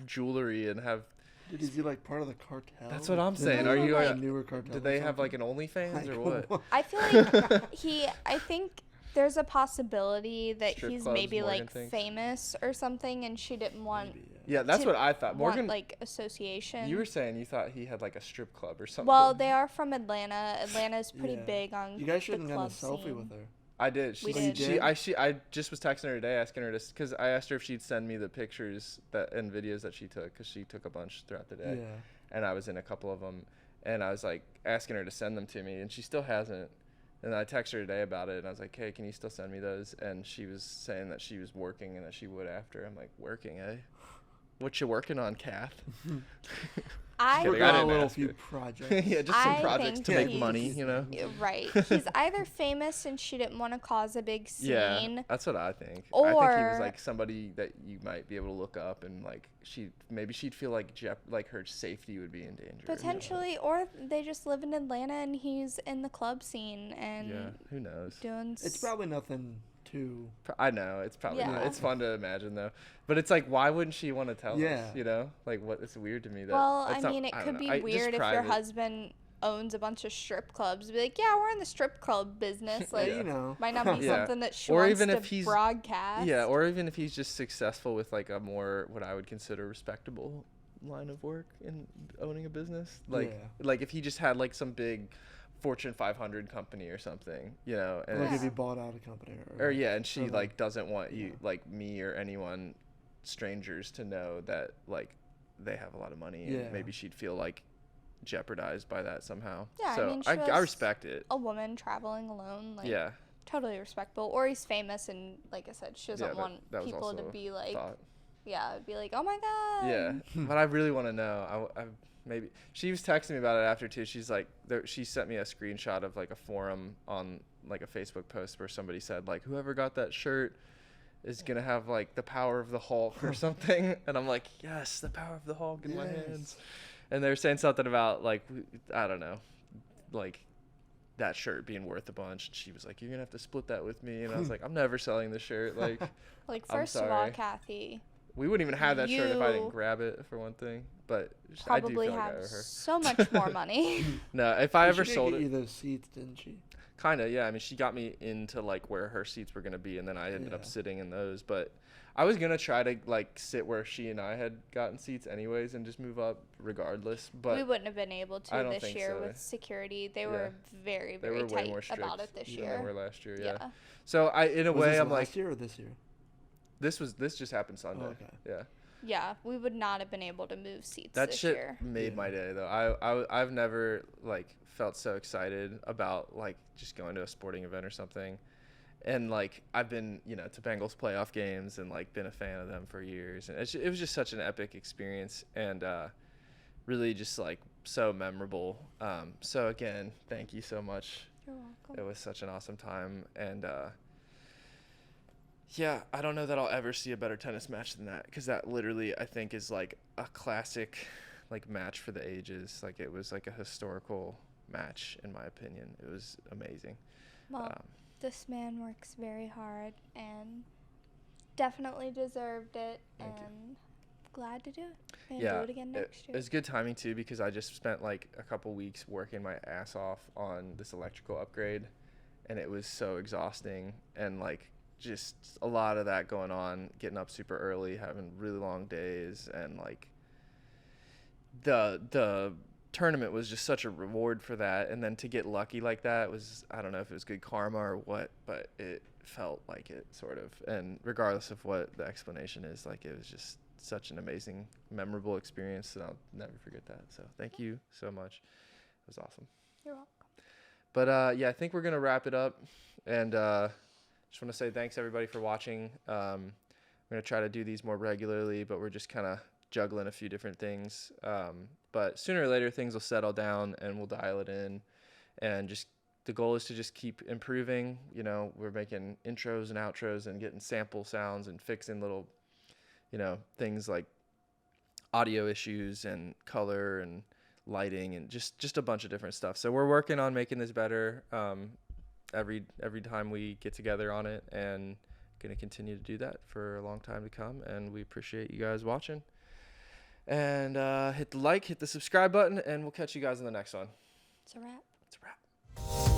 jewelry and have... Dude, is he like part of the cartel? That's what I'm saying. Are you like a newer cartel? Do they have like an OnlyFans or what? I feel like I think there's a possibility that Strip he's clubs, maybe Morgan like thinks. famous or something, and she didn't want. Yeah, that's what I thought. Morgan, like association. You were saying you thought he had like a strip club or something. Well, they are from Atlanta. Atlanta's pretty big on. You guys should have the done a club selfie scene. with her. I did. We did. I just was texting her today, asking her because I asked her if she'd send me the pictures and videos that she took, because she took a bunch throughout the day. Yeah. And I was in a couple of them, and I was like asking her to send them to me, and she still hasn't. And I texted her today about it, and I was like, hey, can you still send me those? And she was saying that she was working and that she would after. I'm like, working, eh? What you working on, Kath? I Working got on it, a little man. few projects. Yeah, just some I projects think to make he's- money, Right. He's either famous and she didn't want to cause a big scene. Yeah, that's what I think. I think he Or- was like somebody that you might be able to look up, and like she'd feel like her safety would be in danger. Potentially, or they just live in Atlanta and he's in the club scene and Yeah, who knows? doing. It's probably nothing too. I know it's probably Yeah. not. It's fun to imagine though, but it's like, why wouldn't she want to tell Yeah. us? Like what? It's weird to me that. Well, it's I not- mean, it I could don't be know. Just weird if your private. husband owns a bunch of strip clubs, be like, yeah, we're in the strip club business. Like, You know. might not be Yeah. something that she Or wants even to if he's- broadcast. Yeah, or even if he's just successful with like a more what I would consider respectable line of work in owning a business. Like Yeah. like if he just had like some big Fortune 500 company or something, you know, and Like it's- if he bought out a company. or yeah, and she or, like doesn't want you yeah. like me or anyone strangers to know that like they have a lot of money and Yeah. maybe she'd feel like jeopardized by that somehow. Yeah, I so mean, she I was respect it. a woman traveling alone. Like, Yeah. totally respectable. Or he's famous, and like I said, she doesn't Yeah, want that was people to also be like, thought. yeah, be like, oh my god. Yeah, but I really want to know. I maybe she was texting me about it after too. She's like, she sent me a screenshot of like a forum on like a Facebook post where somebody said like, whoever got that shirt is gonna have like the power of the Hulk or something, and I'm like, yes, the power of the Hulk in my hands. And they're saying something about like, I don't know, like that shirt being worth a bunch. And she was like, you're gonna have to split that with me, and I was like, I'm never selling this shirt. Like, Like, I'm first of all, sorry. Kathy, we wouldn't even have that shirt if I didn't You grab it, for one thing. But I do probably feel like I have owe her. so much more money. No, if I ever She did sold get it, you those seats, didn't she? kind of, yeah. I mean, she got me into like where her seats were gonna be, and then I ended up Yeah. sitting in those. But I was gonna try to like sit where she and I had gotten seats anyways, and just move up regardless. But We wouldn't have been able I to don't this think year so. with security. They Yeah. were very, they very were way tight more strict about it this than year. they were last year. Yeah. Yeah. So I, in a Was way, this I'm last like, year or this year? this just happened Sunday. Oh, okay. Yeah. Yeah, we would not have been able to move seats That this shit year. made Yeah. my day though. I've never like felt so excited about like just going to a sporting event or something. And like I've been, you know, to Bengals playoff games and like been a fan of them for years, and it was just such an epic experience, and really just like so memorable. So again, thank you so much. You're welcome. It was such an awesome time, and yeah, I don't know that I'll ever see a better tennis match than that, because that literally I think is like a classic like match for the ages. Like it was like a historical match in my opinion. It was amazing. Well, this man works very hard and definitely deserved it, Thank you. and glad to do it. And Yeah, do it again next It year. was good timing too, because I just spent like a couple weeks working my ass off on this electrical upgrade, and it was so exhausting, and like just a lot of that going on, getting up super early, having really long days, and like the tournament was just such a reward for that, and then to get lucky like that was, I don't know if it was good karma or what, but it felt like it sort of. And regardless of what the explanation is, like it was just such an amazing, memorable experience, and I'll never forget that. So thank you so much. It was awesome. You're welcome. But yeah, I think we're gonna wrap it up, and just want to say thanks everybody for watching. We're gonna try to do these more regularly, but we're just kind of juggling a few different things. But sooner or later things will settle down and we'll dial it in, and just the goal is to just keep improving. You know, we're making intros and outros and getting sample sounds and fixing little, you know, things like audio issues and color and lighting and just a bunch of different stuff. So we're working on making this better every time we get together on it, and going to continue to do that for a long time to come. And we appreciate you guys watching. And hit the like, hit the subscribe button, and we'll catch you guys in the next one. It's a wrap. It's a wrap.